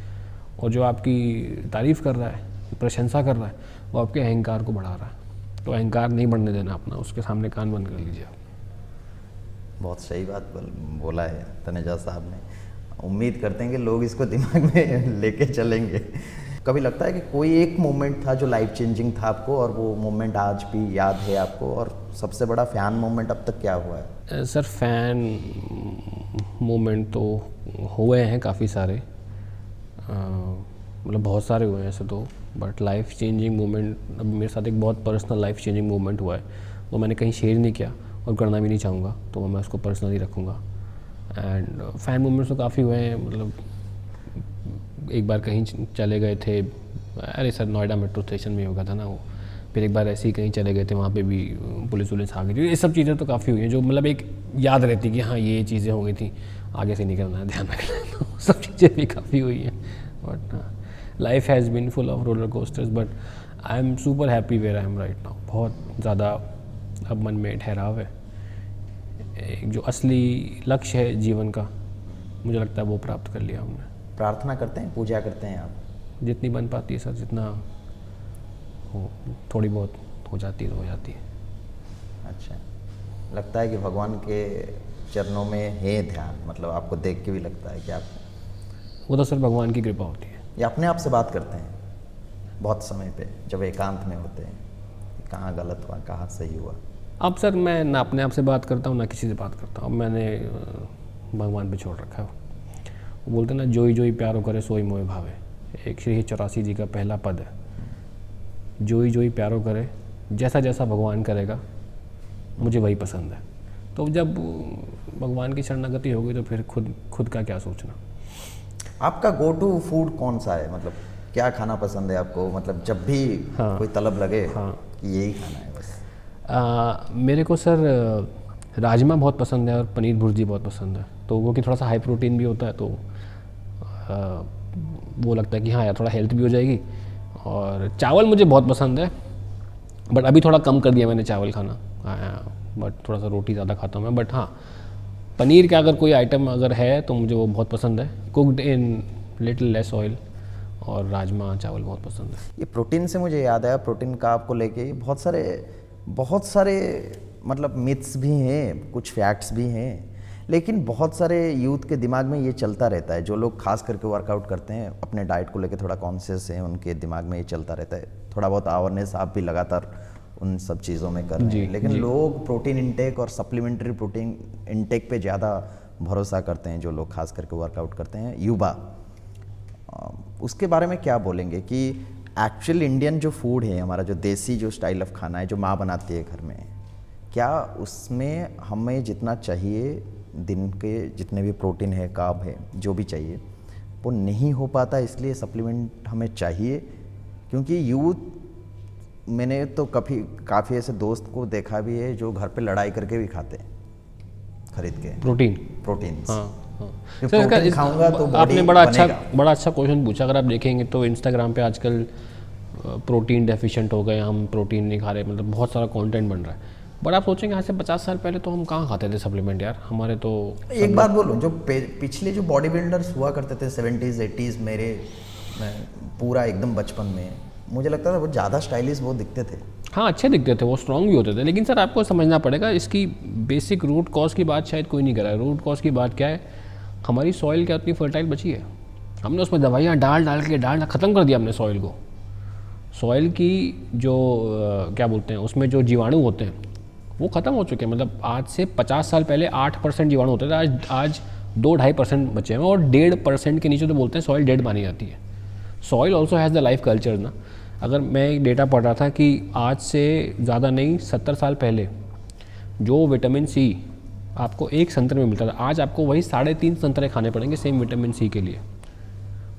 और जो आपकी तारीफ़ कर रहा है, प्रशंसा कर रहा है, वो आपके अहंकार को बढ़ा रहा है। तो अहंकार नहीं बढ़ने देना अपना, उसके सामने कान बंद कर लीजिए आप। बहुत सही बात बोला है तनेजा साहब ने। उम्मीद करते हैं कि लोग इसको दिमाग में लेके चलेंगे। कभी लगता है कि कोई एक मोमेंट था जो लाइफ चेंजिंग था आपको, और वो मोमेंट आज भी याद है आपको, और सबसे बड़ा फ़ैन मोमेंट अब तक क्या हुआ है? सर फ़ैन मोमेंट तो हुए हैं काफ़ी सारे, मतलब बहुत सारे हुए हैं ऐसे तो, बट लाइफ चेंजिंग मोमेंट अब मेरे साथ एक बहुत पर्सनल लाइफ चेंजिंग मोमेंट हुआ है, वो मैंने कहीं शेयर नहीं किया और करना भी नहीं चाहूँगा, तो मैं उसको पर्सनली रखूँगा। एंड फ़ैन मोमेंट्स तो काफ़ी हुए हैं, मतलब एक बार कहीं चले गए थे, अरे सर नोएडा मेट्रो स्टेशन में होगा था ना वो, फिर एक बार ऐसे ही कहीं चले गए थे, वहाँ पे भी पुलिस आ गई थी। ये सब चीज़ें तो काफ़ी हुई हैं जो मतलब एक याद रहती कि हाँ ये चीज़ें हो गई थी, आगे से नहीं करना है, ध्यान रखना है। तो सब चीज़ें भी काफ़ी हुई हैं, but life has been full of roller coasters, but I am super happy where I am right now. बहुत ज़्यादा अब मन में ठहराव है, एक जो असली लक्ष्य है जीवन का, मुझे लगता है वो प्राप्त कर लिया हमने। प्रार्थना करते हैं, पूजा करते हैं आप? जितनी बन पाती है सर, जितना हो, थोड़ी बहुत हो जाती है तो हो जाती है। अच्छा, लगता है कि भगवान के चरणों में है ध्यान, मतलब आपको देख के भी लगता है कि आप? वो तो सर भगवान की कृपा होती है। या अपने आप से बात करते हैं बहुत समय पे जब एकांत में होते हैं, कहाँ गलत हुआ, कहाँ सही हुआ? अब सर मैं ना अपने आप से बात करता हूँ ना किसी से बात करता हूँ, मैंने भगवान पे छोड़ रखा है। वो बोलते ना, जोई जोई प्यारो करे सोई मोए भावे, एक श्री 84 जी का पहला पद है। जोई जोई प्यारो करे, जैसा जैसा भगवान करेगा मुझे वही पसंद है। तो जब भगवान की शरणागति हो गई तो फिर खुद का क्या सोचना। आपका गो टू फूड कौन सा है, मतलब क्या खाना पसंद है आपको, मतलब जब भी कोई तलब लगे कि यही खाना है बस? मेरे को सर राजमा बहुत पसंद है और पनीर भुर्जी बहुत पसंद है, तो वो कि थोड़ा सा हाई प्रोटीन भी होता है, तो वो लगता है कि हाँ यार थोड़ा हेल्थ भी हो जाएगी। और चावल मुझे बहुत पसंद है, बट अभी थोड़ा कम कर दिया मैंने चावल खाना, बट थोड़ा सा रोटी ज़्यादा खाता हूँ मैं। बट हाँ, पनीर का अगर कोई आइटम अगर है तो मुझे वो बहुत पसंद है, cooked in little less oil, और राजमा चावल बहुत पसंद है। ये प्रोटीन से मुझे याद आया, प्रोटीन का आपको लेके बहुत सारे मतलब मिथ्स भी हैं, कुछ फैक्ट्स भी हैं, लेकिन बहुत सारे यूथ के दिमाग में ये चलता रहता है। जो लोग खास करके वर्कआउट करते हैं, अपने डाइट को लेके थोड़ा कॉन्शियस हैं, उनके दिमाग में ये चलता रहता है। थोड़ा बहुत अवेयरनेस आप भी लगातार उन सब चीज़ों में कर रहे हैं, लेकिन लोग प्रोटीन इंटेक और सप्लीमेंट्री प्रोटीन इंटेक पे ज़्यादा भरोसा करते हैं, जो लोग खास करके वर्कआउट करते हैं, युवा। उसके बारे में क्या बोलेंगे कि एक्चुअल इंडियन जो फूड है हमारा, जो देसी जो स्टाइल ऑफ खाना है, जो माँ बनाती है घर में, क्या उसमें हमें जितना चाहिए, दिन के जितने भी प्रोटीन है, कार्ब है, जो भी चाहिए, वो नहीं हो पाता, इसलिए सप्लीमेंट हमें चाहिए? क्योंकि यूथ, मैंने तो काफ़ी ऐसे दोस्त को देखा भी है जो घर पे लड़ाई करके भी खाते हैं खरीद के प्रोटीन। सर खाऊंगा तो आपने बड़ा अच्छा क्वेश्चन पूछा। अगर आप देखेंगे तो इंस्टाग्राम पे आजकल प्रोटीन डेफिशिएंट हो गए, हम प्रोटीन नहीं खा रहे, मतलब बहुत सारा कंटेंट बन रहा है। बट आप सोचेंगे आज से 50 साल पहले तो हम कहाँ खाते थे सप्लीमेंट यार, हमारे तो। एक बात बोलूँ, जो पिछले जो बॉडी बिल्डर्स हुआ करते थे 70s 80s, मैं पूरा एकदम बचपन में, मुझे लगता था वो ज़्यादा स्टाइलिश वो दिखते थे। हाँ, अच्छे दिखते थे, वो स्ट्रॉन्ग भी होते थे। लेकिन सर आपको समझना पड़ेगा, इसकी बेसिक रूट कॉज की बात शायद कोई नहीं कर रहा है। रूट कॉज की बात क्या है, हमारी सॉइल क्या उतनी फर्टाइल बची है? हमने उसमें दवाइयाँ डाल के ख़त्म कर दिया हमने सॉइल को। सॉइल की जो क्या बोलते हैं, उसमें जो जीवाणु होते हैं वो ख़त्म हो चुके हैं। मतलब आज से 50 साल पहले 8% जीवाणु होते थे, आज 2-2.5% बचे हैं, और 1.5% के नीचे तो बोलते हैं सॉइल डेड मानी जाती है। Soil also has the life culture ना। अगर मैं एक डेटा पढ़ रहा था कि आज से ज़्यादा नहीं, 70 साल पहले जो विटामिन सी आपको एक संतरे में मिलता था, आज आपको वही 3.5 संतरे खाने पड़ेंगे सेम विटामिन सी के लिए।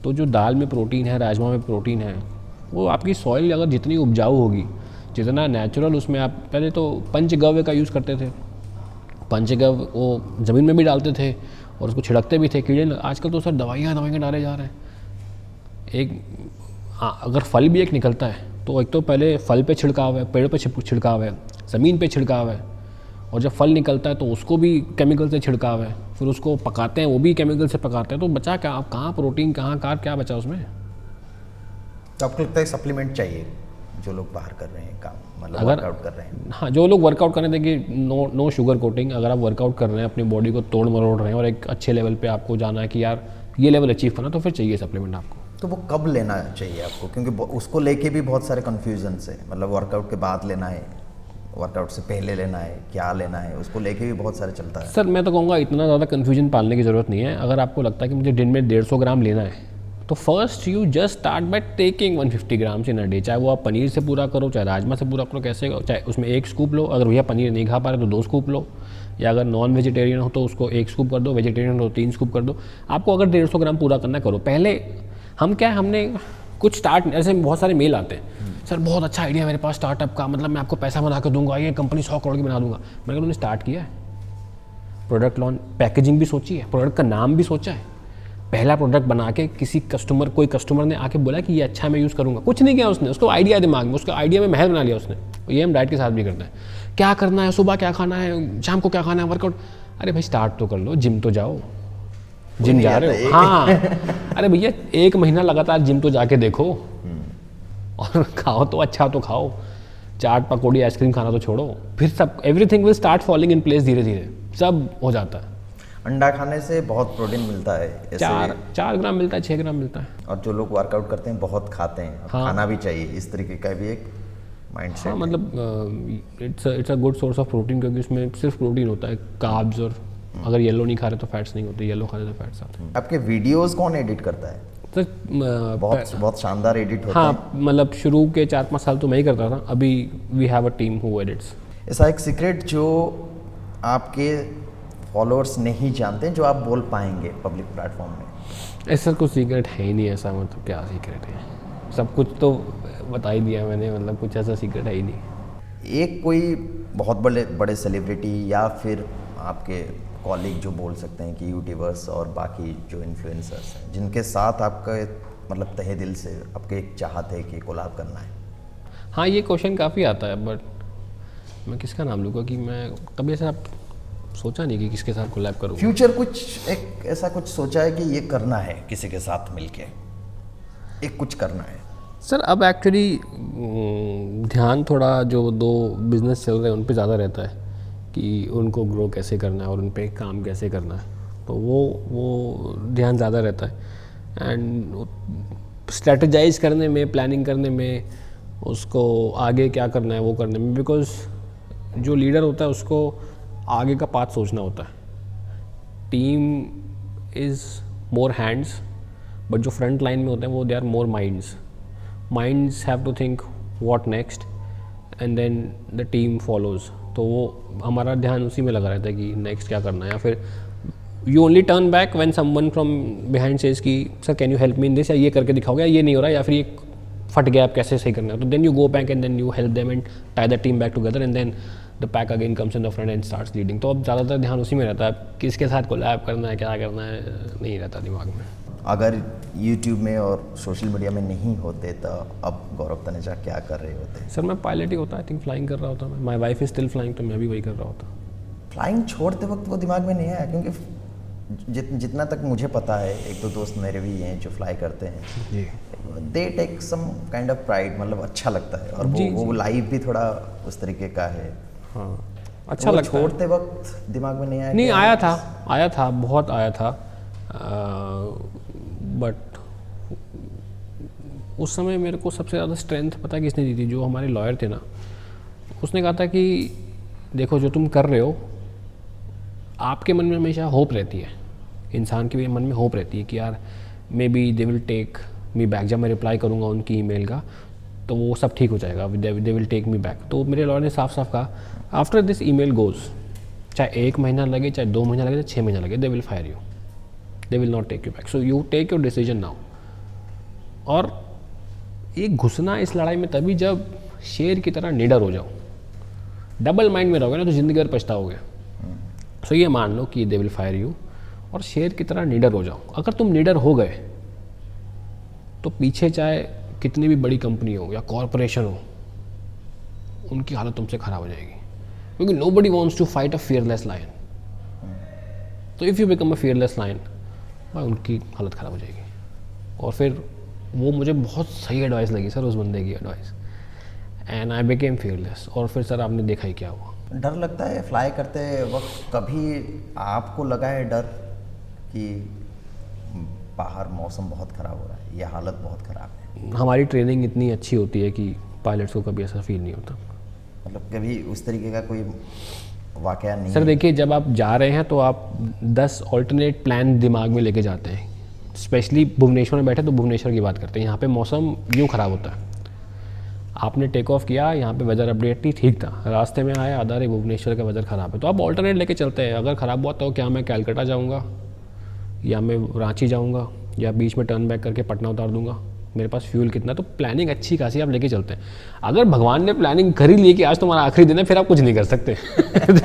तो जो दाल में प्रोटीन है, राजमा में प्रोटीन है, वो आपकी सॉइल अगर जितनी उपजाऊ होगी, जितना नेचुरल उसमें, आप पहले तो पंचगव्य का यूज़ करते थे, पंचगव्य वो ज़मीन में भी डालते थे और उसको छिड़कते भी थे कीड़े। आजकल तो सर दवाइयाँ डाले जा रहे हैं। एक अगर फल भी एक निकलता है तो एक तो पहले फल पे छिड़काव है, पेड़ पे छिड़काव है, ज़मीन पे छिड़काव है, और जब फल निकलता है तो उसको भी केमिकल से छिड़काव है, फिर उसको पकाते हैं वो भी केमिकल से पकाते हैं, तो बचा क्या, आप कहाँ प्रोटीन, कहाँ कार्ब, क्या बचा उसमें। तो आपको लगता है सप्लीमेंट चाहिए जो लोग बाहर कर रहे हैं काम, मतलब अगर वर्कआउट कर रहे हैं? हाँ, जो लोग वर्कआउट कर रहे हैं, देखिए नो शुगर कोटिंग, अगर आप वर्कआउट कर रहे हैं, अपनी बॉडी को तोड़ मरोड़ रहे हैं और एक अच्छे लेवल पे आपको जाना है कि यार ये लेवल अचीव करना, तो फिर चाहिए सप्लीमेंट आपको। तो वो कब लेना चाहिए आपको, क्योंकि उसको लेके भी बहुत सारे कन्फ्यूजन है, मतलब वर्कआउट के बाद लेना है, वर्कआउट से पहले लेना है, क्या लेना है, उसको लेके भी बहुत सारे चलता है। सर मैं तो कहूँगा इतना ज़्यादा कन्फ्यूजन पालने की ज़रूरत नहीं है। अगर आपको लगता है कि मुझे दिन में 150 ग्राम लेना है, तो first you just start by taking 150 grams in a day. चाहे वो आप पनीर से पूरा करो, चाहे राजमा से पूरा करो, कैसे, चाहे उसमें 1 स्कूप लो, अगर भैया पनीर नहीं खा पा रहे तो 2 स्कूप लो, या अगर नॉन वेजिटेरियन हो तो उसको 1 स्कूप कर दो, वेजिटेरियन हो तो 3 स्कूप कर दो। आपको अगर 150 ग्राम पूरा करना करो। पहले हम क्या है, हमने कुछ स्टार्ट, ऐसे बहुत सारे मेल आते हैं, सर बहुत अच्छा आइडिया है मेरे पास स्टार्टअप का, मतलब मैं आपको पैसा बना के दूंगा, ये कंपनी 100 करोड़ की बना दूंगा। मैंने कहा तुमने स्टार्ट किया है, प्रोडक्ट लॉन्च, पैकेजिंग भी सोची है, प्रोडक्ट का नाम भी सोचा है, पहला प्रोडक्ट बना के किसी कस्टमर, कोई कस्टमर ने आके बोला कि ये अच्छा मैं यूज़ करूँगा, कुछ नहीं किया उसने, उसको आइडिया दिमाग में, उसका आइडिया में महल बना लिया उसने। ये हम डाइट के साथ भी करते हैं, क्या करना है, सुबह क्या खाना है, शाम को क्या खाना है, वर्कआउट। अरे भाई स्टार्ट तो कर लो, जिम तो जाओ, जिम जा रहे हो, हाँ अरे भैया 1 महीना लगातार जिम तो जाके देखो और खाओ तो अच्छा तो खाओ, चाट पकौड़ी आइसक्रीम खाना तो छोड़ो, फिर सब everything will start falling in place, धीरे धीरे सब हो जाता है। अंडा खाने से बहुत प्रोटीन मिलता है, ऐसे 4 ग्राम मिलता है, 6 ग्राम मिलता है। और जो लोग वर्कआउट करते हैं बहुत खाते हैं, अब हाँ। खाना भी चाहिए, इस तरीके का भी एक माइंडसेट हाँ, मतलब it's a good source of protein, क्योंकि उसमें सिर्फ प्रोटीन होता है, कार्ब्स, और अगर येलो नहीं खा रहे तो फैट्स नहीं होते, येलो खा रहे तो फैट्स आते हैं। आपके वीडियोस कौन एडिट करता है? तो बहुत शानदार एडिट होता है। हाँ, मतलब शुरू के 4-5 साल तो मैं ही करता था, अभी we have a team who edits. ऐसा एक सीक्रेट जो आपके फॉलोअर्स नहीं जानते, जो आप बोल पाएंगे पब्लिक प्लेटफॉर्म में? ऐसा कुछ सीक्रेट है ही नहीं, ऐसा मतलब क्या सीक्रेट है, सब कुछ तो बता ही दिया मैंने, मतलब कुछ ऐसा सीक्रेट है ही नहीं। एक कोई बहुत बड़े बड़े सेलिब्रिटी या फिर आपके कॉलीग जो बोल सकते हैं कि यूट्यूबर्स और बाकी जो इन्फ्लुएंसर्स हैं, जिनके साथ आपका मतलब तहे दिल से आपके एक चाहत है कि कोलैब करना है? हाँ, ये क्वेश्चन काफ़ी आता है, बट मैं किसका नाम लूँगा, कि मैं कभी ऐसा सोचा नहीं कि किसके साथ कोलैब करूँ। फ्यूचर कुछ एक ऐसा कुछ सोचा है कि ये करना है किसी के साथ मिलके, एक कुछ करना है? सर अब एक्चुअली ध्यान थोड़ा जो 2 बिजनेस चल रहे हैं उन पे ज़्यादा रहता है कि उनको ग्रो कैसे करना है और उन पे काम कैसे करना है, तो वो ध्यान ज़्यादा रहता है। एंड स्ट्रेटजाइज करने में, प्लानिंग करने में, उसको आगे क्या करना है वो करने में, बिकॉज जो लीडर होता है उसको आगे का पाथ सोचना होता है। Team is more hands, but जो फ्रंट लाइन में होते हैं वो they are more minds have to think what next and then the team follows. तो वो हमारा ध्यान उसी में लगा रहता है कि नेक्स्ट क्या करना है, या फिर you only turn back when someone from behind says कि sir can you help me in this, या ये करके दिखाओगे, या ये नहीं हो रहा, या फिर ये फट गया, आप कैसे सही करना है, तो then you go back and then you help them and tie the team back together and then the pack again comes in the front and starts leading. तो अब ज़्यादातर ध्यान उसी में रहता है, किसके साथ कोलैब करना है, क्या करना है, नहीं रहता दिमाग में। अगर यूट्यूब में और सोशल मीडिया में नहीं होते तो अब गौरव तनेजा क्या कर रहे होते? सर मैं पायलट ही होता, आई थिंक फ्लाइंग कर रहा होता मैं, my wife is still flying, तो मैं भी वही कर रहा होता। फ्लाइंग छोड़ते वक्त वो दिमाग में नहीं आया? क्योंकि जितना तक मुझे पता है, 1-2 दोस्त मेरे भी हैं जो फ्लाई करते हैं, they take some kind of pride, मतलब अच्छा लगता है, और वो लाइफ भी थोड़ा उस तरीके का है। हाँ, अच्छा तो लगता है। छोड़ते वक्त दिमाग में नहीं आया? नहीं आया था, बहुत आया था, बट उस समय मेरे को सबसे ज़्यादा स्ट्रेंथ पता किसने दी थी, जो हमारे लॉयर थे ना, उसने कहा था कि देखो जो तुम कर रहे हो, आपके मन में हमेशा होप रहती है, इंसान के भी मन में होप रहती है कि यार maybe they will take me back, जब मैं रिप्लाई करूँगा उनकी ईमेल का तो वो सब ठीक हो जाएगा, they will take me back. तो मेरे लॉयर ने साफ साफ कहा आफ्टर दिस ईमेल गोज़, चाहे 1 महीना लगे, चाहे 2 महीना लगे, चाहे 6 महीना लगे, they will fire you, they will not take you back, so you take your decision now. और एक घुसना इस लड़ाई में तभी जब शेर की तरह निडर हो जाओ, डबल माइंड में रहोगे ना तो ज़िंदगी भर पछताओगे। सो ये मान लो कि दे विल फायर यू, और शेर की तरह निडर हो जाओ। अगर तुम निडर हो गए तो पीछे चाहे कितनी भी बड़ी कंपनी हो या कॉरपोरेशन हो, उनकी हालत तुमसे ख़राब हो जाएगी। क्योंकि nobody wants to fight a fearless lion. तो if you become a fearless lion, भाई उनकी हालत ख़राब हो जाएगी. और फिर वो मुझे बहुत सही एडवाइस लगी सर, उस बंदे की advice, and I became fearless. और फिर सर आपने देखा ही क्या हुआ. डर लगता है फ्लाई करते वक्त? कभी आपको लगा है डर कि बाहर मौसम बहुत ख़राब हो रहा है, ये हालत बहुत ख़राब है? हमारी ट्रेनिंग इतनी अच्छी होती है कि पायलट्स को कभी ऐसा फील नहीं होता. मतलब कभी उस तरीके का कोई वाकया नहीं? सर देखिए, जब आप जा रहे हैं तो आप 10 ऑल्टरनेट प्लान दिमाग में लेके जाते हैं. स्पेशली भुवनेश्वर में बैठे तो भुवनेश्वर की बात करते हैं. यहाँ पे मौसम यूँ ख़राब होता है. आपने टेक ऑफ किया, यहाँ पे वेदर अपडेट नहीं ठीक था, रास्ते में आया आधा रे भुवनेश्वर का वेदर ख़राब है, तो आप ऑल्टरनेट लेके चलते हैं. अगर ख़राब हुआ तो क्या मैं कैलकाटा जाऊँगा, या मैं रांची जाऊँगा, या बीच में टर्न बैक करके पटना उतार दूँगा. मेरे पास फ्यूल कितना, तो प्लानिंग अच्छी खासी आप लेके चलते हैं. अगर भगवान ने प्लानिंग कर ही ली कि आज तुम्हारा आखिरी दिन है, फिर आप कुछ नहीं कर सकते.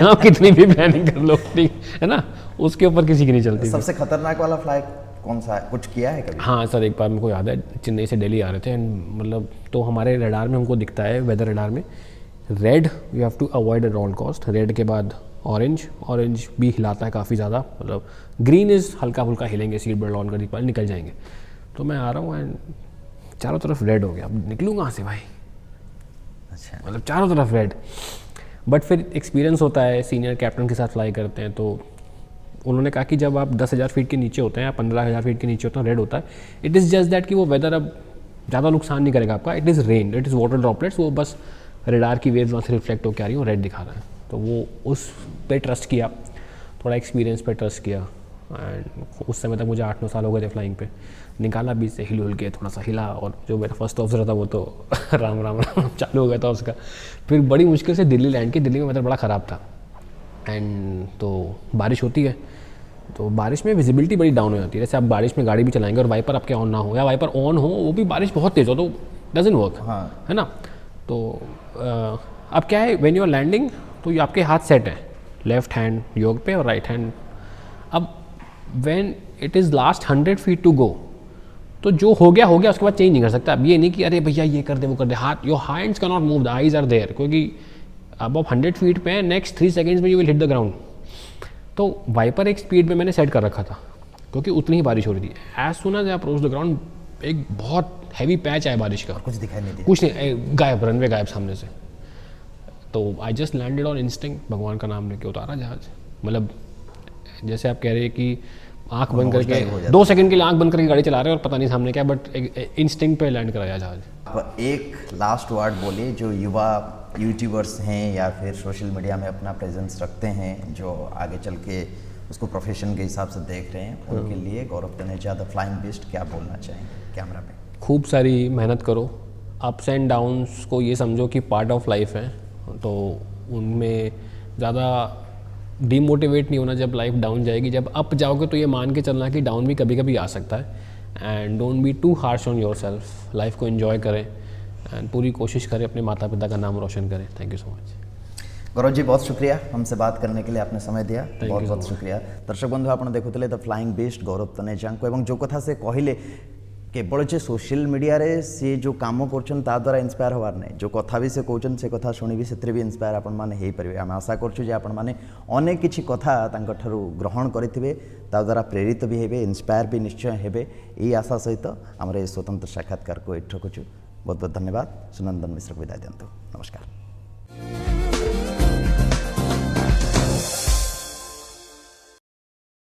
आप कितनी भी प्लानिंग कर लो, ठीक है ना, उसके ऊपर किसी की नहीं चलती. सबसे खतरनाक वाला फ्लाई कौन सा है, कुछ किया है कभी? हाँ सर, एक बार मेरे को याद है, चेन्नई से दिल्ली आ रहे थे, मतलब तो हमारे रडार में हमको दिखता है, वेदर रडार में red, you have to avoid at all cost. Red के बाद ऑरेंज, ऑरेंज भी हिलाता है काफ़ी ज़्यादा, मतलब ग्रीन इज़ हल्का फुल्का हिलेंगे, सीट बेल्ट ऑन कर पाए निकल जाएंगे. तो मैं आ रहा हूँ एंड चारों तरफ रेड हो गया. अब निकलूँ कहाँ से भाई? अच्छा, मतलब चारों तरफ रेड. बट फिर एक्सपीरियंस होता है, सीनियर कैप्टन के साथ फ्लाई करते हैं, तो उन्होंने कहा कि जब आप 10,000 फीट के नीचे होते हैं या 15,000 फीट के नीचे होते हैं, रेड होता है. इट इज़ जस्ट दैट कि वो वेदर अब ज़्यादा नुकसान नहीं करेगा आपका. It is rain, it is water droplets, वो बस रेडार की वेव्स वहाँ से रिफ्लेक्ट होकर आ रही है, रेड दिखा रहा है. तो वो उस पे ट्रस्ट किया, थोड़ा एक्सपीरियंस पे ट्रस्ट किया. एंड उस समय तक मुझे 8-9 साल हो गए थे फ्लाइंग पे. निकाला बीच से, हिल के थोड़ा सा हिला, और जो मेरा फर्स्ट ऑफिसर था वो तो राम राम राम चालू हो गया था उसका. फिर बड़ी मुश्किल से दिल्ली लैंड की. दिल्ली में वेदर बड़ा ख़राब था, एंड तो बारिश होती है, तो बारिश में विजिबिलिटी बड़ी डाउन हो जाती है. जैसे आप बारिश में गाड़ी भी चलाएंगे और वाइपर आपके ऑन ना हो, या वाइपर ऑन हो, वो भी बारिश बहुत तेज़ हो, तो डजंट वर्क. हाँ. है ना. तो अब क्या है, व्हेन यू आर लैंडिंग तो ये आपके हाथ सेट है, लेफ्ट हैंड योग पे और राइट हैंड. अब when it is last 100 feet to go, तो जो हो गया उसके बाद चेंज नहीं कर सकता. अब ये नहीं कि अरे भैया ये कर दे वो कर दे, हाथ, your hands can not move, the eyes are there, क्योंकि अब आप 100 फीट पे हैं, नेक्स्ट 3 सेकेंड्स में you will hit the ground. तो वाइपर एक स्पीड में मैंने सेट कर रखा था, क्योंकि उतनी ही बारिश हो रही थी. As soon as I approach the ground, एक बहुत हैवी पैच आया बारिश का, कुछ दिखाई नहीं दिया, कुछ नहीं, गायब, रनवे गायब सामने से. तो I just landed on instinct, भगवान का नाम लेके उतारा जहाज. मतलब जैसे आप कह रहे हैं कि आंख बंद करके 2 सेकंड के लिए आंख बंद करके गाड़ी चला रहे हैं और पता नहीं सामने क्या, बट इंस्टिंक्ट पे लैंड कराया जहाज. अब एक लास्ट वर्ड बोलिए, जो युवा यूट्यूबर्स हैं या फिर सोशल मीडिया में अपना प्रेजेंस रखते हैं, जो आगे चल के उसको प्रोफेशन के हिसाब से देख रहे हैं, उनके लिए गौरव तनेजा द फ्लाइंग बीस्ट क्या बोलना चाहेंगे कैमरा में? खूब सारी मेहनत करो, अप्स एंड डाउन्स को ये समझो कि पार्ट ऑफ लाइफ है, तो उनमें ज़्यादा डीमोटिवेट नहीं होना. जब लाइफ डाउन जाएगी, जब अप जाओगे तो ये मान के चलना कि डाउन भी कभी कभी आ सकता है. And don't be too harsh on your self. Life को एंजॉय करें एंड पूरी कोशिश करें अपने माता पिता का नाम रोशन करें. Thank you so much. Gaurav ji, बहुत शुक्रिया हमसे बात करने के लिए, आपने समय दिया, बहुत बहुत शुक्रिया. दर्शक बंधु, आप देखुले द फ्लाइंग बीस्ट गौरव तनेजा को, एवं जो कथा से कहले केवल जे सोशल मीडिया रे सी जो काम करछन ता द्वारा इंस्पायर होवार नहीं, जो कथा भी से कहछन से कथा शुणी से भी इंस्पायर आपण माने हेई परिबे. आम आशा करछु जे आपण माने अनेक किछि कथा तांक ठारू ग्रहण करिथिबे, ता द्वारा प्रेरित भी हेबे, इंस्पायर भी निश्चय हेबे. एई आशा सहित हमर स्वतंत्र साक्षात्कार को एठ रखुछु. बहुत बहुत धन्यवाद. सुनंदन मिश्र विदाय दियंतु. नमस्कार.